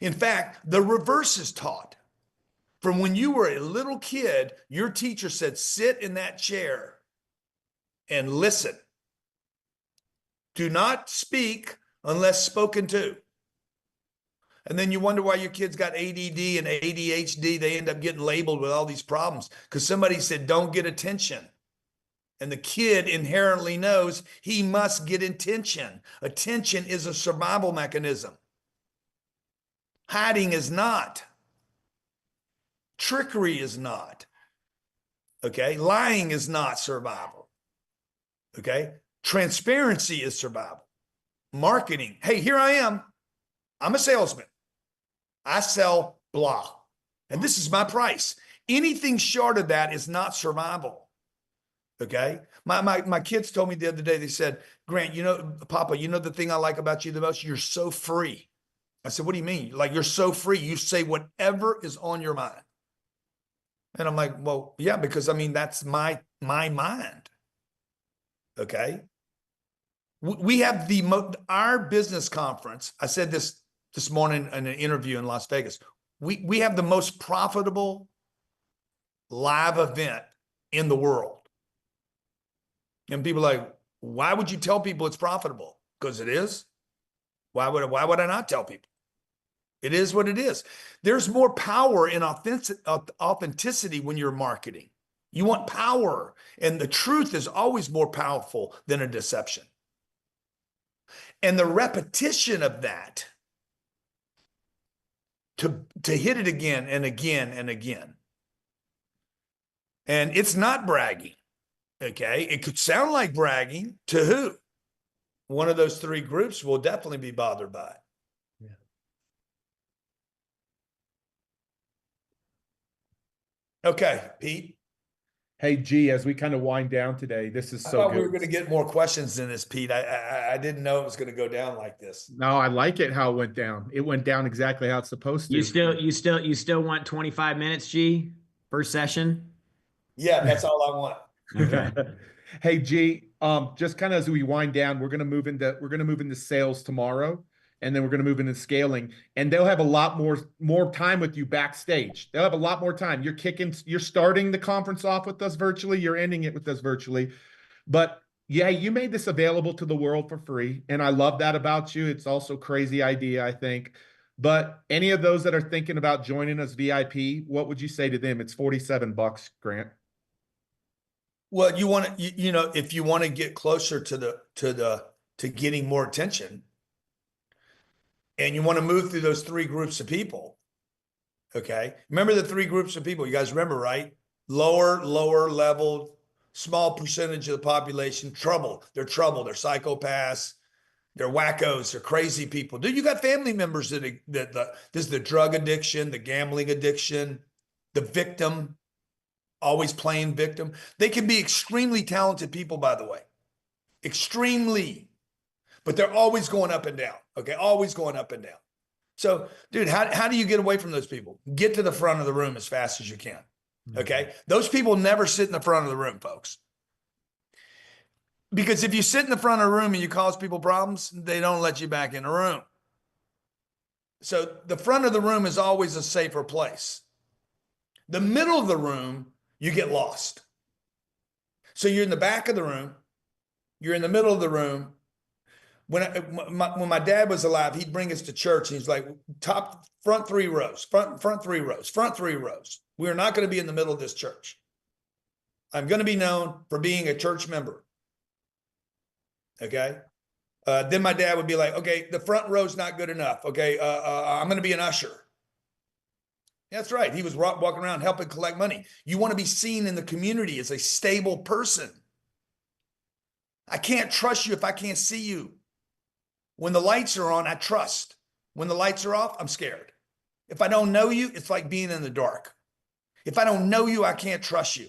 In fact, the reverse is taught. From when you were a little kid, your teacher said, sit in that chair and listen. Do not speak unless spoken to. And then you wonder why your kids got ADD and ADHD. They end up getting labeled with all these problems because somebody said, don't get attention. And the kid inherently knows he must get attention. Attention is a survival mechanism. Hiding is not. Trickery is not. Okay? Lying is not survival. Okay? Transparency is survival. Marketing. Hey, here I am. I'm a salesman. I sell blah. And this is my price. Anything short of that is not survival. Okay. My kids told me the other day, they said, Grant, you know, Papa, you know the thing I like about you the most? You're so free. I said, what do you mean? Like, you're so free. You say whatever is on your mind. And I'm like, well, yeah, because I mean, that's my mind. Okay. We have our business conference. I said this morning in an interview in Las Vegas. We have the most profitable live event in the world. And people are like, why would you tell people it's profitable? Because it is. Why would I not tell people? It is what it is. There's more power in authenticity when you're marketing. You want power, and the truth is always more powerful than a deception. And the repetition of that to hit it again and again and again. And it's not bragging. Okay, it could sound like bragging to who? One of those three groups will definitely be bothered by it. Yeah. Okay, Pete. Hey, G, as we kind of wind down today, this is I so thought good. we were going to get more questions than this, Pete. I didn't know it was going to go down like this. No, I like it how it went down. It went down exactly how it's supposed to. You still want 25 minutes, G, per session? Yeah, that's all I want. Okay. Hey, G, just kind of as we wind down, we're gonna move into sales tomorrow, and then we're gonna move into scaling, and they'll have a lot more time with you backstage. They'll have a lot more time. You're starting the conference off with us virtually, you're ending it with us virtually. But yeah, you made this available to the world for free, and I love that about you. It's also a crazy idea, I think. But any of those that are thinking about joining us VIP, what would you say to them? It's $47, Grant. Well, you want to, you know, if you want to get closer to getting more attention, and you want to move through those three groups of people. Okay. Remember the three groups of people. You guys remember, right? Lower level, small percentage of the population, trouble. They're psychopaths. They're wackos. They're crazy people. Dude, you got family members this is the drug addiction, the gambling addiction, the victim. Always playing victim. They can be extremely talented people, by the way. Extremely. But they're always going up and down. Okay. Always going up and down. So, dude, how do you get away from those people? Get to the front of the room as fast as you can. Okay. Those people never sit in the front of the room, folks. Because if you sit in the front of the room and you cause people problems, they don't let you back in the room. So the front of the room is always a safer place. The middle of the room, you get lost. So you're in the back of the room. You're in the middle of the room. When my dad was alive, he'd bring us to church and he's like, front three rows. We are not going to be in the middle of this church. I'm going to be known for being a church member. Okay. Then my dad would be like, okay, the front row's not good enough. Okay. I'm going to be an usher. That's right. He was walking around helping collect money. You want to be seen in the community as a stable person. I can't trust you if I can't see you. When the lights are on, I trust. When the lights are off, I'm scared. If I don't know you, it's like being in the dark. If I don't know you, I can't trust you.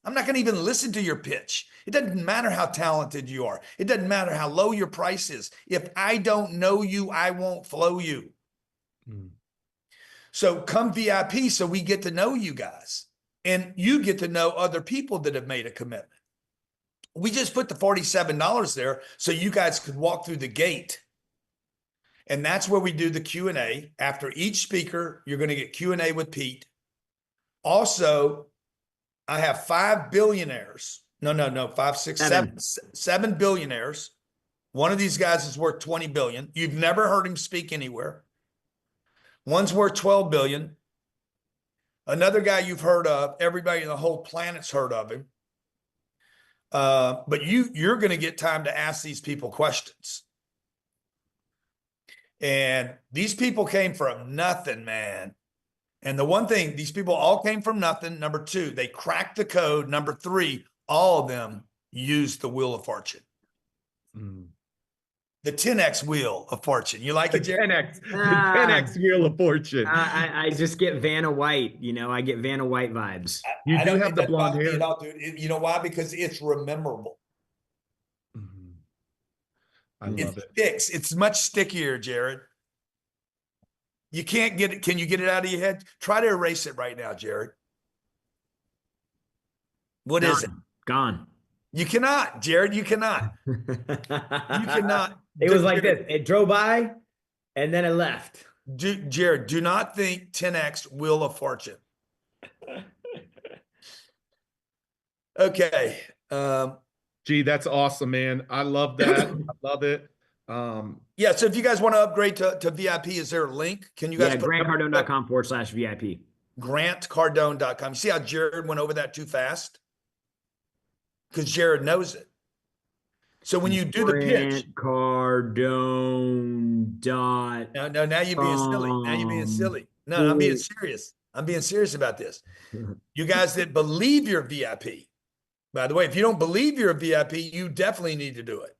I'm not going to even listen to your pitch. It doesn't matter how talented you are. It doesn't matter how low your price is. If I don't know you, I won't flow you. So come VIP so we get to know you guys and you get to know other people that have made a commitment. We just put the $47 there so you guys could walk through the gate. And that's where we do the Q&A. After each speaker, you're going to get Q&A with Pete. Also, I have 5 billionaires. No, 5, 6, 7 billionaires. One of these guys is worth 20 billion. You've never heard him speak anywhere. One's worth 12 billion. Another guy you've heard of, everybody in the whole planet's heard of him. But you're going to get time to ask these people questions. And these people came from nothing, man. And the one thing, these people all came from nothing. Number 2, they cracked the code. Number 3, all of them used the Wheel of Fortune. The 10X Wheel of Fortune. You like it, Jerry? 10X Wheel of Fortune. I just get Vanna White. You know, I get Vanna White vibes. You do have the blonde hair. You know why? Because it's rememberable. I love it. Sticks. It's much stickier, Jared. You can't get it. Can you get it out of your head? Try to erase it right now, Jared. What is it? Gone. You cannot, Jared. You cannot. You cannot. It was like this. It drove by and then it left. Jared, do not think 10X Wheel of Fortune. Okay. Gee, that's awesome, man. I love that. I love it. Yeah, so if you guys want to upgrade to VIP, is there a link? Can you guys GrantCardone.com/VIP. GrantCardone.com. You see how Jared went over that too fast? Because Jared knows it. So when you do the pitch, Cardone. Now you're being silly. Now you're being silly. No, I'm being serious. I'm being serious about this. You guys that believe you're VIP, by the way, if you don't believe you're a VIP, you definitely need to do it.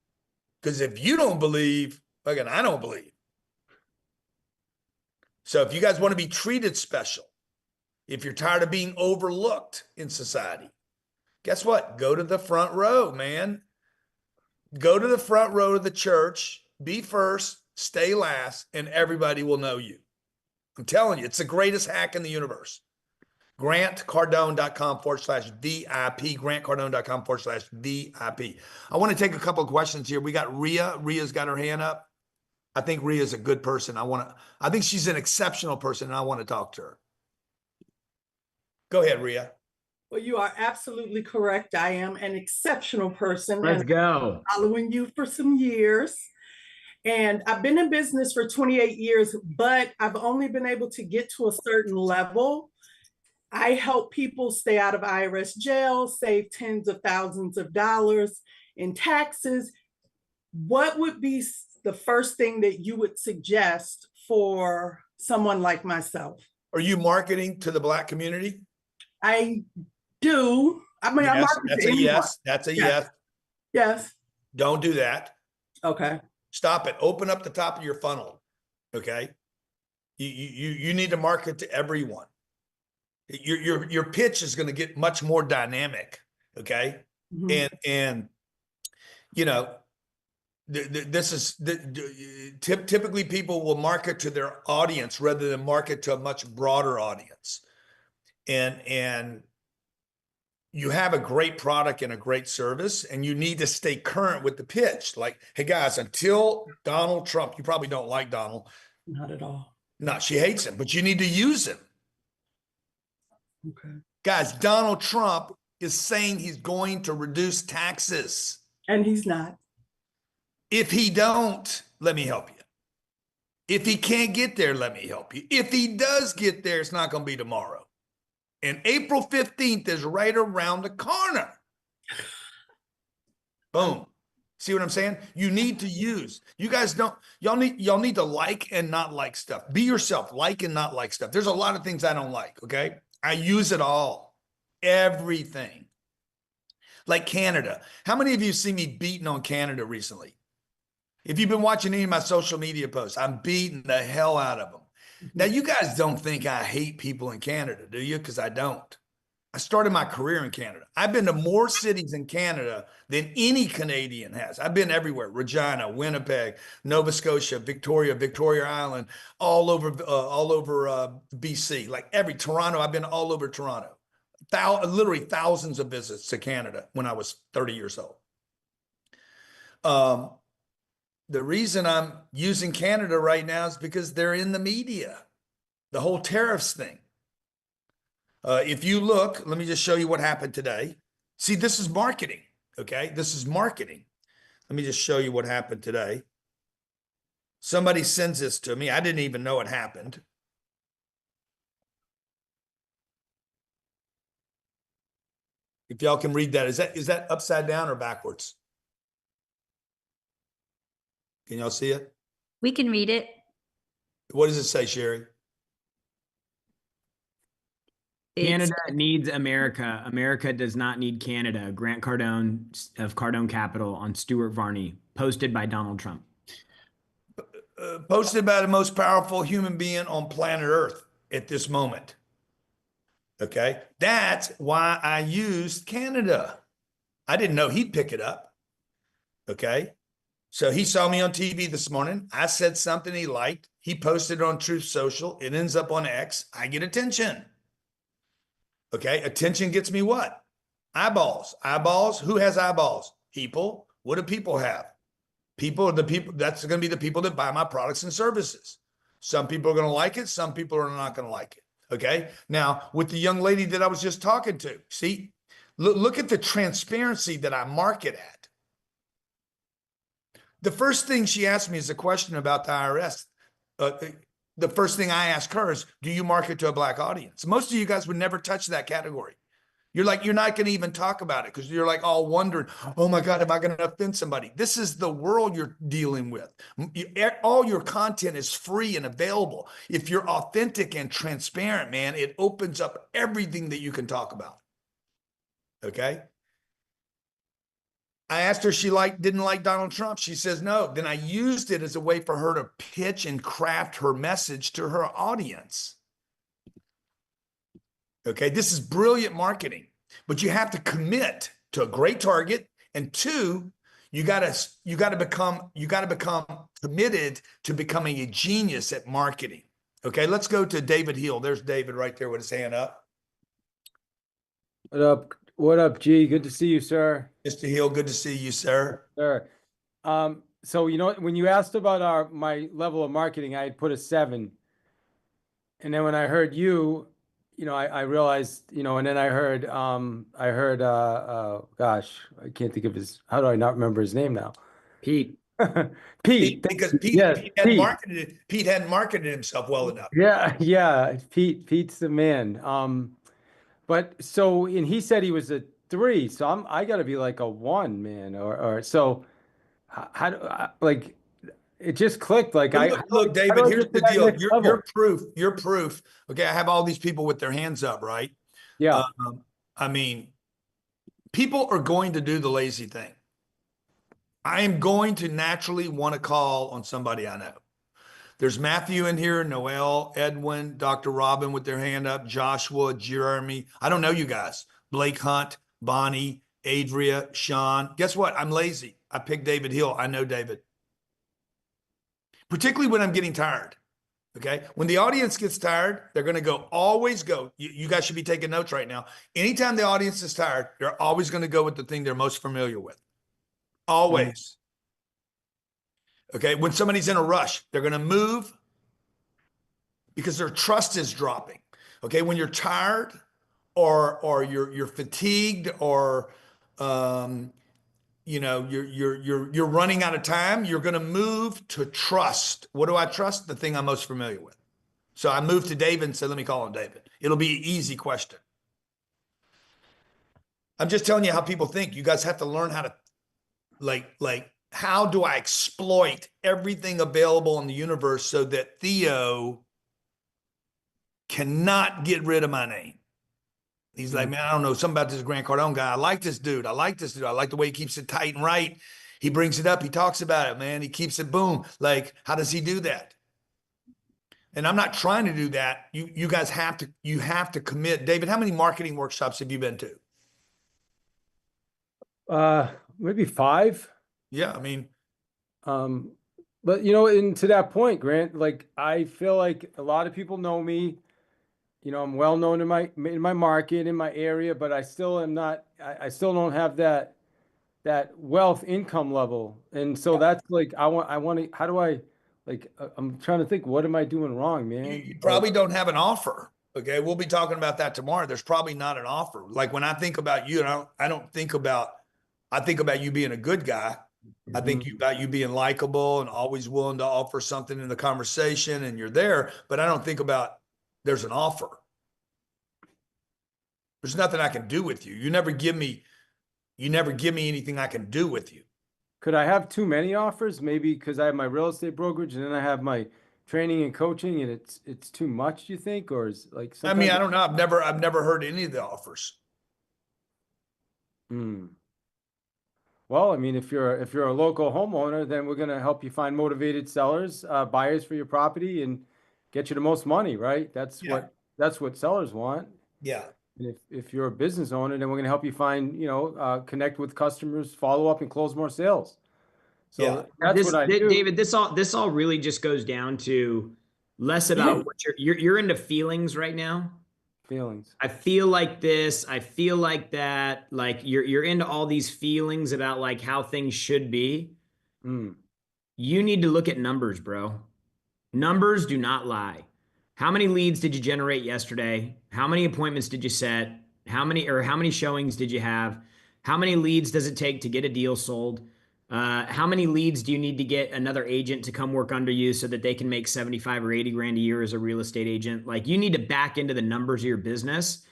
Because if you don't believe, again, I don't believe. So if you guys want to be treated special, if you're tired of being overlooked in society, guess what? Go to the front row, man. Go to the front row of the church, be first, stay last, and everybody will know you. I'm telling you, it's the greatest hack in the universe. GrantCardone.com/VIP, GrantCardone.com/VIP. I want to take a couple of questions here. We got Rhea. Rhea's got her hand up. I think Rhea's a good person. I think she's an exceptional person, and I want to talk to her. Go ahead, Rhea. Well, you are absolutely correct. I am an exceptional person. Let's go. Following you for some years. And I've been in business for 28 years, but I've only been able to get to a certain level. I help people stay out of IRS jail, save tens of thousands of dollars in taxes. What would be the first thing that you would suggest for someone like myself? Are you marketing to the Black community? I do. I mean, yes, I market that's to a anyone. yes. That's a yes. Yes. Don't do that. Okay. Stop it. Open up the top of your funnel. Okay. You need to market to everyone. Your pitch is going to get much more dynamic. Okay. Mm-hmm. And you know, this is typically people will market to their audience rather than market to a much broader audience. And you have a great product and a great service, and you need to stay current with the pitch. Like, hey guys, until Donald Trump, you probably don't like Donald. Not at all. No, she hates him, but you need to use him. Okay. Guys, Donald Trump is saying he's going to reduce taxes. And he's not. If he don't, let me help you. If he can't get there, let me help you. If he does get there, it's not going to be tomorrow. And April 15th is right around the corner. Boom. See what I'm saying? You need to use. You guys don't, y'all need to like and not like stuff. Be yourself, like and not like stuff. There's a lot of things I don't like, okay? I use it all. Everything. Like Canada. How many of you see me beating on Canada recently? If you've been watching any of my social media posts, I'm beating the hell out of them. Now, you guys don't think I hate people in Canada, do you? Because I don't. I started my career in Canada. I've been to more cities in Canada than any Canadian has. I've been everywhere: Regina, Winnipeg, Nova Scotia, Victoria Island, all over BC, like Toronto. I've been all over Toronto. Literally thousands of visits to Canada when I was 30 years old. The reason I'm using Canada right now is because they're in the media. The whole tariffs thing. If you look, let me just show you what happened today. See, this is marketing. Okay. This is marketing. Let me just show you what happened today. Somebody sends this to me. I didn't even know it happened. If y'all can read that, is that upside down or backwards? Can y'all see it? We can read it. What does it say, Sherry? Canada needs America. America does not need Canada. Grant Cardone of Cardone Capital on Stuart Varney, posted by Donald Trump. Posted by the most powerful human being on planet Earth at this moment. Okay. That's why I used Canada. I didn't know he'd pick it up. Okay. So he saw me on TV this morning. I said something he liked. He posted it on Truth Social. It ends up on X. I get attention. Okay. Attention gets me what? Eyeballs. Eyeballs. Who has eyeballs? People. What do people have? People are the people. That's going to be the people that buy my products and services. Some people are going to like it. Some people are not going to like it. Okay. Now, with the young lady that I was just talking to, see, look at the transparency that I market at. The first thing she asked me is a question about the IRS. The first thing I ask her is, do you market to a Black audience? Most of you guys would never touch that category. You're like, you're not going to even talk about it because you're like all wondering, oh my God, am I going to offend somebody? This is the world you're dealing with. All your content is free and available. If you're authentic and transparent, man, it opens up everything that you can talk about. Okay. I asked her if she didn't like Donald Trump. She says no. Then I used it as a way for her to pitch and craft her message to her audience. Okay, this is brilliant marketing, but you have to commit to a great target, and two, you gotta become committed to becoming a genius at marketing. Okay, let's go to David Hill. There's David right there with his hand up. What up? What up, G? Good to see you, sir. Mr. Hill, good to see you, sir. Sir. So you know when you asked about my level of marketing, I had put a 7. And then when I heard you, I realized, and then I heard gosh, I can't think of how do I not remember his name now? Pete. Pete. Because Pete, Yes, Pete hadn't marketed it. Pete hadn't marketed himself well enough. Yeah. Pete's the man. But so, and he said he was a 3, so I got to be like a 1, man, or so. How do like it just clicked? Like look, David. Here's the deal. You're proof. Okay, I have all these people with their hands up, right? Yeah. I mean, people are going to do the lazy thing. I am going to naturally want to call on somebody I know. There's Matthew in here, Noel, Edwin, Dr. Robin with their hand up, Joshua, Jeremy. I don't know you guys. Blake Hunt, Bonnie, Adria, Sean. Guess what? I'm lazy. I picked David Hill. I know David. Particularly when I'm getting tired. Okay. When the audience gets tired, they're going to always go. You guys should be taking notes right now. Anytime the audience is tired, they're always going to go with the thing they're most familiar with. Always. Okay. When somebody's in a rush, they're going to move because their trust is dropping. Okay. When you're tired or you're fatigued or, you're running out of time, you're going to move to trust. What do I trust? The thing I'm most familiar with. So I moved to David and said, let me call on David. It'll be an easy question. I'm just telling you how people think. You guys have to learn how to how do I exploit everything available in the universe so that Theo cannot get rid of my name? He's like, man, I don't know, something about this Grant Cardone guy. I like this dude. I like the way he keeps it tight and right. He brings it up. He talks about it, man. He keeps it boom. Like, how does he do that? And I'm not trying to do that. You guys have to commit. David, how many marketing workshops have you been to? Maybe 5. Yeah, I mean, but and to that point, Grant, like I feel like a lot of people know me. I'm well known in my market, in my area, but I still am not. I still don't have that wealth income level, and so that's like I want to. How do I? Like I'm trying to think. What am I doing wrong, man? You probably don't have an offer. Okay, we'll be talking about that tomorrow. There's probably not an offer. Like when I think about you, and I don't think about, I think about you being a good guy. I think about you being likable and always willing to offer something in the conversation, and you're there. But I don't think about there's an offer. There's nothing I can do with you. You never give me anything I can do with you. Could I have too many offers? Maybe because I have my real estate brokerage and then I have my training and coaching, and it's too much, do you think? Or is like I mean, sometimes I don't know. I've never heard any of the offers. Hmm. Well, I mean, if you're a local homeowner, then we're gonna help you find motivated sellers, buyers for your property, and get you the most money, right? Yeah. That's what sellers want. Yeah. And if you're a business owner, then we're gonna help you find, connect with customers, follow up, and close more sales. Yeah. So that's what I do. David, this all really just goes down to less about what you're into feelings right now. Feelings. I feel like this, I feel like that. Like you're into all these feelings about like how things should be. Mm. You need to look at numbers, bro. Numbers do not lie. How many leads did you generate yesterday? How many appointments did you set? How many showings did you have? How many leads does it take to get a deal sold? How many leads do you need to get another agent to come work under you so that they can make 75 or 80 grand a year as a real estate agent? Like you need to back into the numbers of your business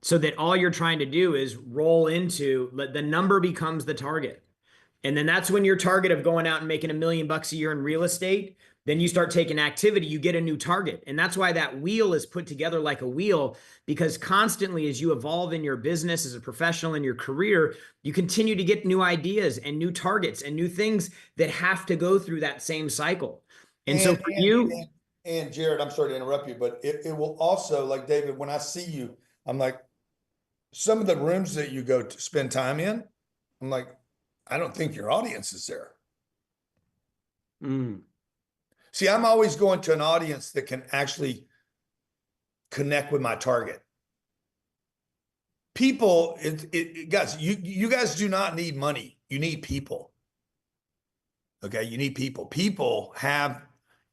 so that all you're trying to do is roll into the number becomes the target. And then that's when your target of going out and making $1 million a year in real estate, then you start taking activity, you get a new target. And that's why that wheel is put together like a wheel, because constantly as you evolve in your business as a professional in your career, you continue to get new ideas and new targets and new things that have to go through that same cycle. And so for you, and Jared, I'm sorry to interrupt you, but it will also, like David, when I see you, I'm like, some of the rooms that you go to spend time in, I'm like, I don't think your audience is there. Mm. See, I'm always going to an audience that can actually connect with my target. People, guys, you guys do not need money. You need people. Okay, you need people. People have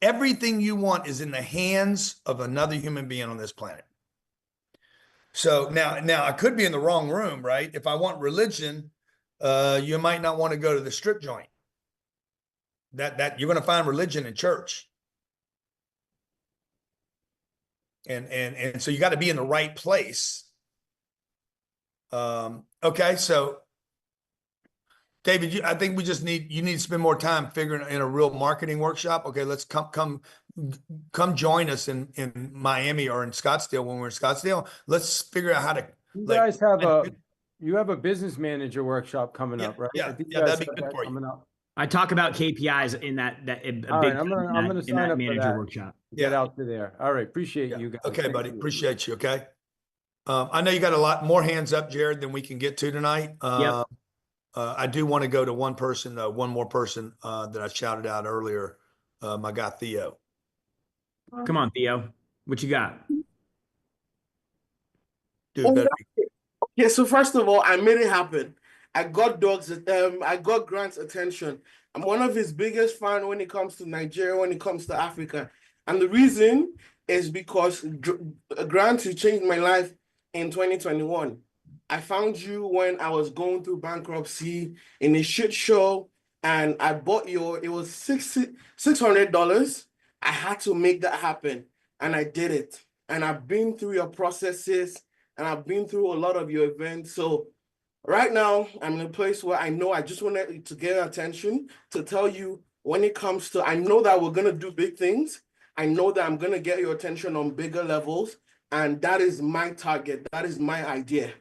everything you want is in the hands of another human being on this planet. So now I could be in the wrong room, right? If I want religion, you might not want to go to the strip joint. That you're going to find religion in church. And so you got to be in the right place. Okay, so David, I think you need to spend more time figuring in a real marketing workshop. Okay, let's come join us in Miami or in Scottsdale when we're in Scottsdale. Let's figure out how to. You guys have a business manager workshop coming up, right? Yeah, I think yeah, you guys that'd be have good that for you. coming up. I talk about KPIs in that a All big right, I'm gonna sign up for manager that. workshop. Get Yeah. out to there. All right, appreciate Yeah. you guys. Okay, Thank buddy, you. appreciate you. Okay, I know you got a lot more hands up, Jared, than we can get to tonight. Yep. I do want to go to one more person that I shouted out earlier. My guy Theo. Come on, Theo. What you got? Dude, better be. Yeah, so first of all, I made it happen. I got Grant's attention. I'm one of his biggest fans when it comes to Nigeria, when it comes to Africa. And the reason is because Grant, you changed my life in 2021. I found you when I was going through bankruptcy in a shit show, and I bought it was $600. I had to make that happen, and I did it. And I've been through your processes, and I've been through a lot of your events. So right now, I'm in a place where I know I just wanted to get attention to tell you when it comes to, I know that we're going to do big things. I know that I'm going to get your attention on bigger levels. And that is my target. That is my idea.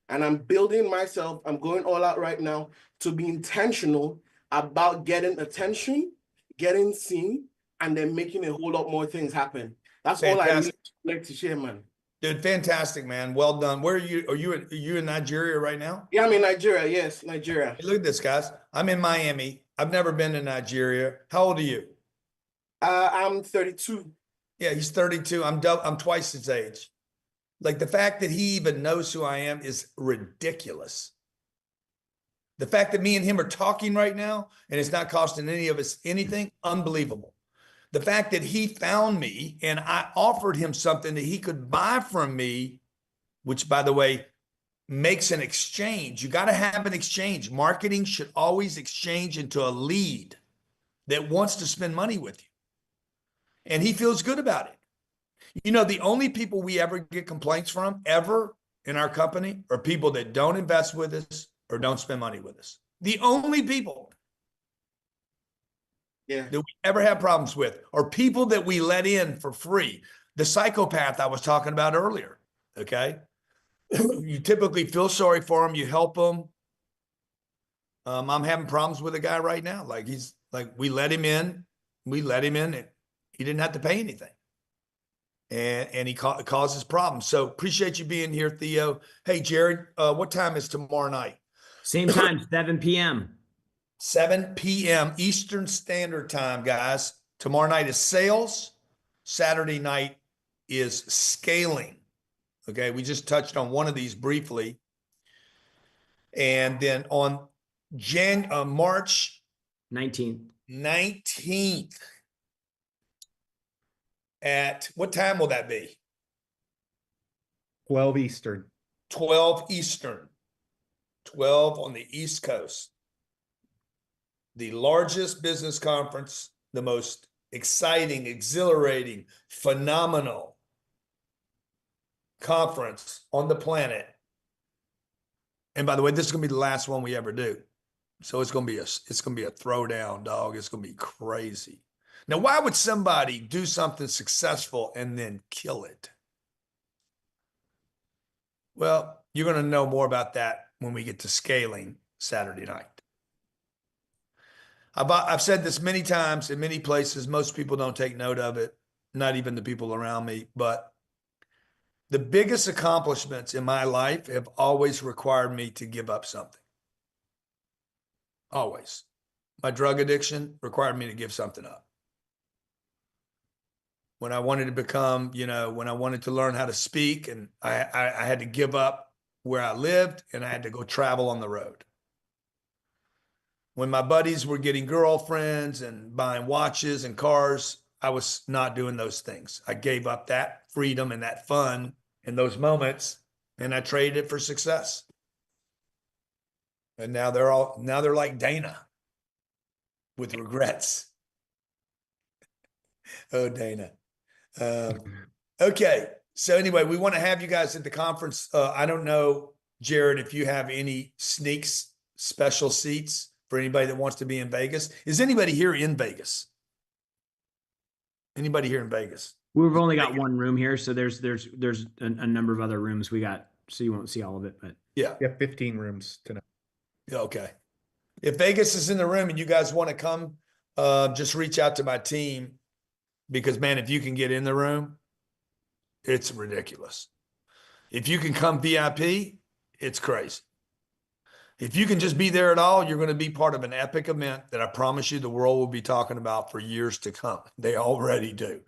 And I'm building myself. I'm going all out right now to be intentional about getting attention, getting seen, and then making a whole lot more things happen. That's all I really like to share, man. Dude, fantastic, man. Well done. Where are you? Are you in Nigeria right now? Yeah, I'm in Nigeria. Yes, Nigeria. Hey, look at this, guys. I'm in Miami. I've never been to Nigeria. How old are you? I'm 32. Yeah, he's 32. I'm twice his age. Like the fact that he even knows who I am is ridiculous. The fact that me and him are talking right now and it's not costing any of us anything, unbelievable. The fact that he found me and I offered him something that he could buy from me, which, by the way, makes an exchange. You got to have an exchange. Marketing should always exchange into a lead that wants to spend money with you. And he feels good about it. You know, the only people we ever get complaints from ever in our company are people that don't invest with us or don't spend money with us. The only people that we ever have problems with are people that we let in for free. The psychopath I was talking about earlier, okay? You typically feel sorry for them. You help them. I'm having problems with a guy right now. Like we let him in. We let him in and he didn't have to pay anything. And he causes problems. So appreciate you being here, Theo. Hey, Jared, what time is tomorrow night? Same time, 7 p.m. 7 p.m. Eastern Standard Time, guys. Tomorrow night is sales. Saturday night is scaling. Okay, we just touched on one of these briefly. And then on March 19th, at what time will that be? 12 Eastern. 12 Eastern. 12 on the East Coast. The largest business conference, the most exciting, exhilarating, phenomenal conference on the planet. And by the way, this is going to be the last one we ever do. So it's going to be a throwdown, dog. It's going to be crazy. Now, why would somebody do something successful and then kill it? Well, you're going to know more about that when we get to scaling Saturday night. I've said this many times in many places. Most people don't take note of it, not even the people around me. But the biggest accomplishments in my life have always required me to give up something. Always. My drug addiction required me to give something up. When I wanted to become, when I wanted to learn how to speak, and I had to give up where I lived and I had to go travel on the road. When my buddies were getting girlfriends and buying watches and cars, I was not doing those things. I gave up that freedom and that fun in those moments, and I traded it for success. And now they're like Dana with regrets. Oh, Dana. Okay. So anyway, we want to have you guys at the conference. I don't know, Jared, if you have any sneaks, special seats for anybody that wants to be in Vegas. Is anybody here in Vegas? Anybody here in Vegas? We've only got one room here, so there's a number of other rooms we got, so you won't see all of it, but yeah. We have 15 rooms tonight. Yeah, okay. If Vegas is in the room and you guys want to come, just reach out to my team, because man, if you can get in the room, it's ridiculous. If you can come VIP, it's crazy. If you can just be there at all, you're going to be part of an epic event that I promise you the world will be talking about for years to come. They already do.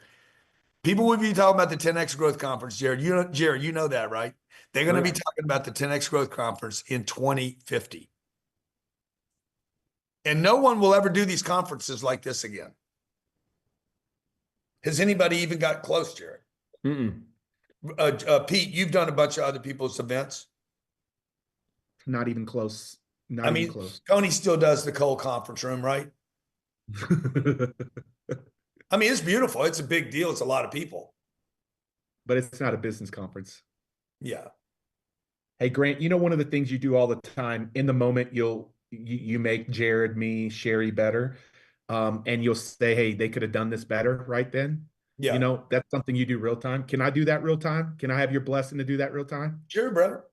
People will be talking about the 10X Growth Conference, Jared. You know that, right? They're going to be talking about the 10X Growth Conference in 2050. And no one will ever do these conferences like this again. Has anybody even got close, Jared? Pete, you've done a bunch of other people's events. Not even close. Even close. Tony still does the Cole conference room, right? I mean, it's beautiful. It's a big deal. It's a lot of people. But it's not a business conference. Yeah. Hey, Grant, one of the things you do all the time, in the moment, you make Jared, me, Sherry better. And you'll say, hey, they could have done this better right then. Yeah. That's something you do real time. Can I do that real time? Can I have your blessing to do that real time? Sure, brother.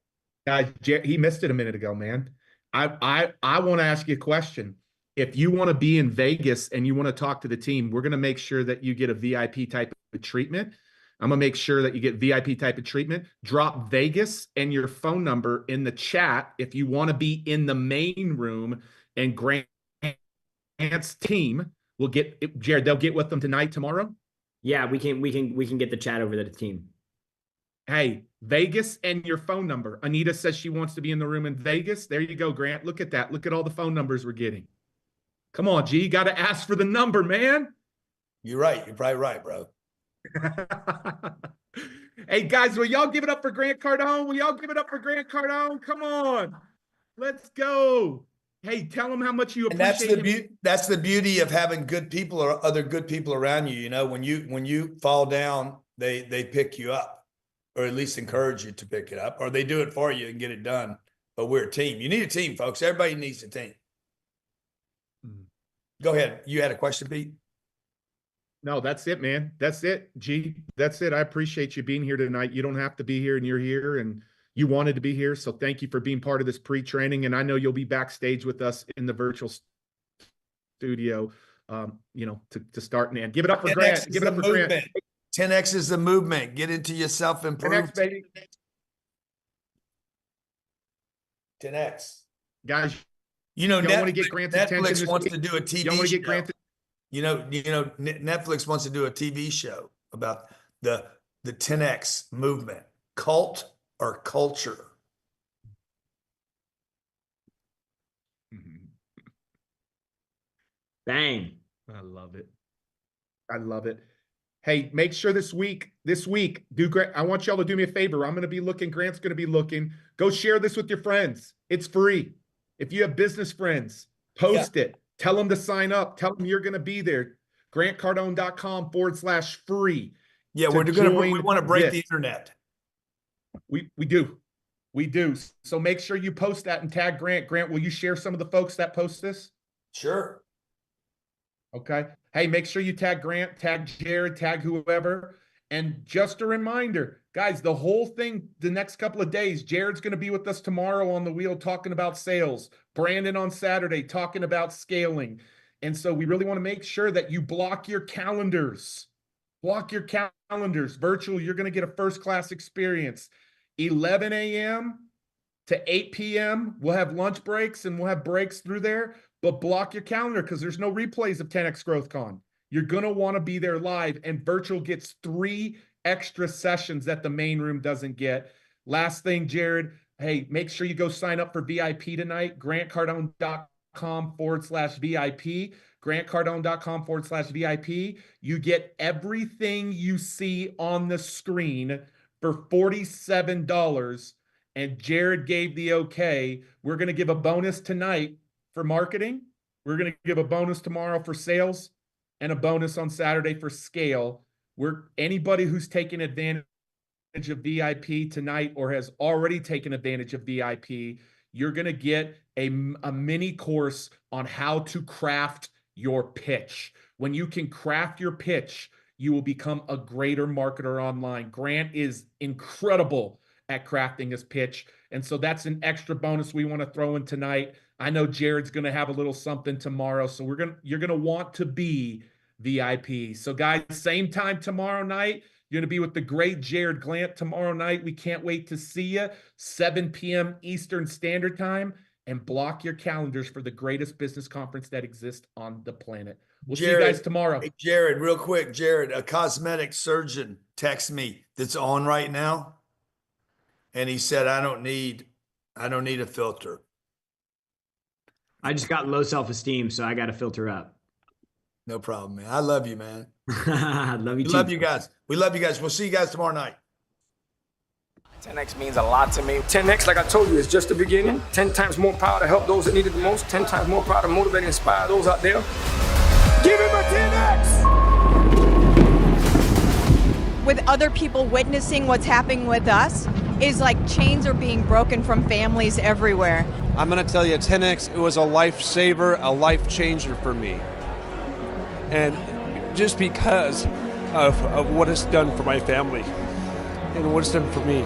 Guys, he missed it a minute ago, man. I want to ask you a question. If you want to be in Vegas and you want to talk to the team, we're going to make sure that you get a VIP type of treatment. I'm going to make sure that you get VIP type of treatment. Drop Vegas and your phone number in the chat if you want to be in the main room, and Grant's team will get, Jared, they'll get with them tonight, tomorrow. Yeah, we can get the chat over to the team. Hey, Vegas and your phone number. Anita says she wants to be in the room in Vegas. There you go, Grant. Look at that. Look at all the phone numbers we're getting. Come on, G. You got to ask for the number, man. You're right. You're probably right, bro. Hey guys, will y'all give it up for Grant Cardone? Will y'all give it up for Grant Cardone? Come on, let's go. Hey, tell him how much you And that's appreciate the him. that's the beauty of having good people or other good people around you. You know, when you fall down, they pick you up, or at least encourage you to pick it up, or they do it for you and get it done. But we're a team. You need a team, folks. Everybody needs a team. Go ahead. You had a question, Pete? No, that's it, man. That's it. G, that's it. I appreciate you being here tonight. You don't have to be here, and you're here, and you wanted to be here. So thank you for being part of this pre-training. And I know you'll be backstage with us in the virtual studio, you know, to start and end. Give it up for Grant. Give it up for Grant. 10X is the movement. Get into your 10X, self-improvement. baby. 10X. Guys, You know, y'all want to get Grant's attention Netflix this wants week? to do a TV Y'all want to get show. Grant's Netflix wants to do a TV show about the 10X movement, cult or culture. Bang. I love it. I love it. Hey, make sure this week, do great. I want y'all to do me a favor. I'm going to be looking. Grant's going to be looking. Go share this with your friends. It's free. If you have business friends, post it. Tell them to sign up. Tell them you're going to be there. GrantCardone.com/free. Yeah, we want to break the internet. We do. We do. So make sure you post that and tag Grant. Grant, will you share some of the folks that post this? Sure. Okay. Hey, make sure you tag Grant, tag Jared, tag whoever. And just a reminder, guys, the whole thing, the next couple of days, Jared's going to be with us tomorrow on the wheel talking about sales. Brandon on Saturday talking about scaling. And so we really want to make sure that you block your calendars. Block your calendars. Virtual, you're going to get a first-class experience. 11 a.m. to 8 p.m. We'll have lunch breaks and we'll have breaks through there. But block your calendar because there's no replays of 10X GrowthCon. You're going to want to be there live, and virtual gets 3 extra sessions that the main room doesn't get. Last thing, Jared, hey, make sure you go sign up for VIP tonight, grantcardone.com/VIP, grantcardone.com/VIP. You get everything you see on the screen for $47, and Jared gave the okay. We're going to give a bonus tonight for marketing. We're going to give a bonus tomorrow for sales and a bonus on Saturday for scale. Anybody who's taken advantage of VIP tonight or has already taken advantage of VIP, you're going to get a mini course on how to craft your pitch. When you can craft your pitch, you will become a greater marketer online. Grant is incredible at crafting his pitch. And so that's an extra bonus we want to throw in tonight. I know Jared's going to have a little something tomorrow, so you're going to want to be VIP. So guys, same time tomorrow night, you're going to be with the great Jared Glant tomorrow night. We can't wait to see you, 7 p.m. Eastern Standard Time, and block your calendars for the greatest business conference that exists on the planet. We'll see you guys tomorrow. Hey, Jared, real quick, Jared, a cosmetic surgeon texted me that's on right now. And he said, I don't need a filter. I just got low self-esteem, so I got to filter up. No problem, man. I love you, man. I love you too. We love you guys. We love you guys. We'll see you guys tomorrow night. 10X means a lot to me. 10X, like I told you, is just the beginning. 10 times more power to help those that need it the most. 10 times more power to motivate and inspire those out there. Give him a 10X! With other people witnessing what's happening with us, is like chains are being broken from families everywhere. I'm going to tell you, 10X, it was a lifesaver, a life changer for me. And just because of what it's done for my family and what it's done for me.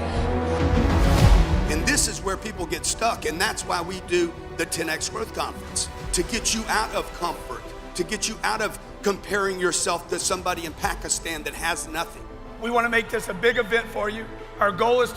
And this is where people get stuck, and that's why we do the 10X Growth Conference, to get you out of comfort, to get you out of comparing yourself to somebody in Pakistan that has nothing. We want to make this a big event for you. Our goal is to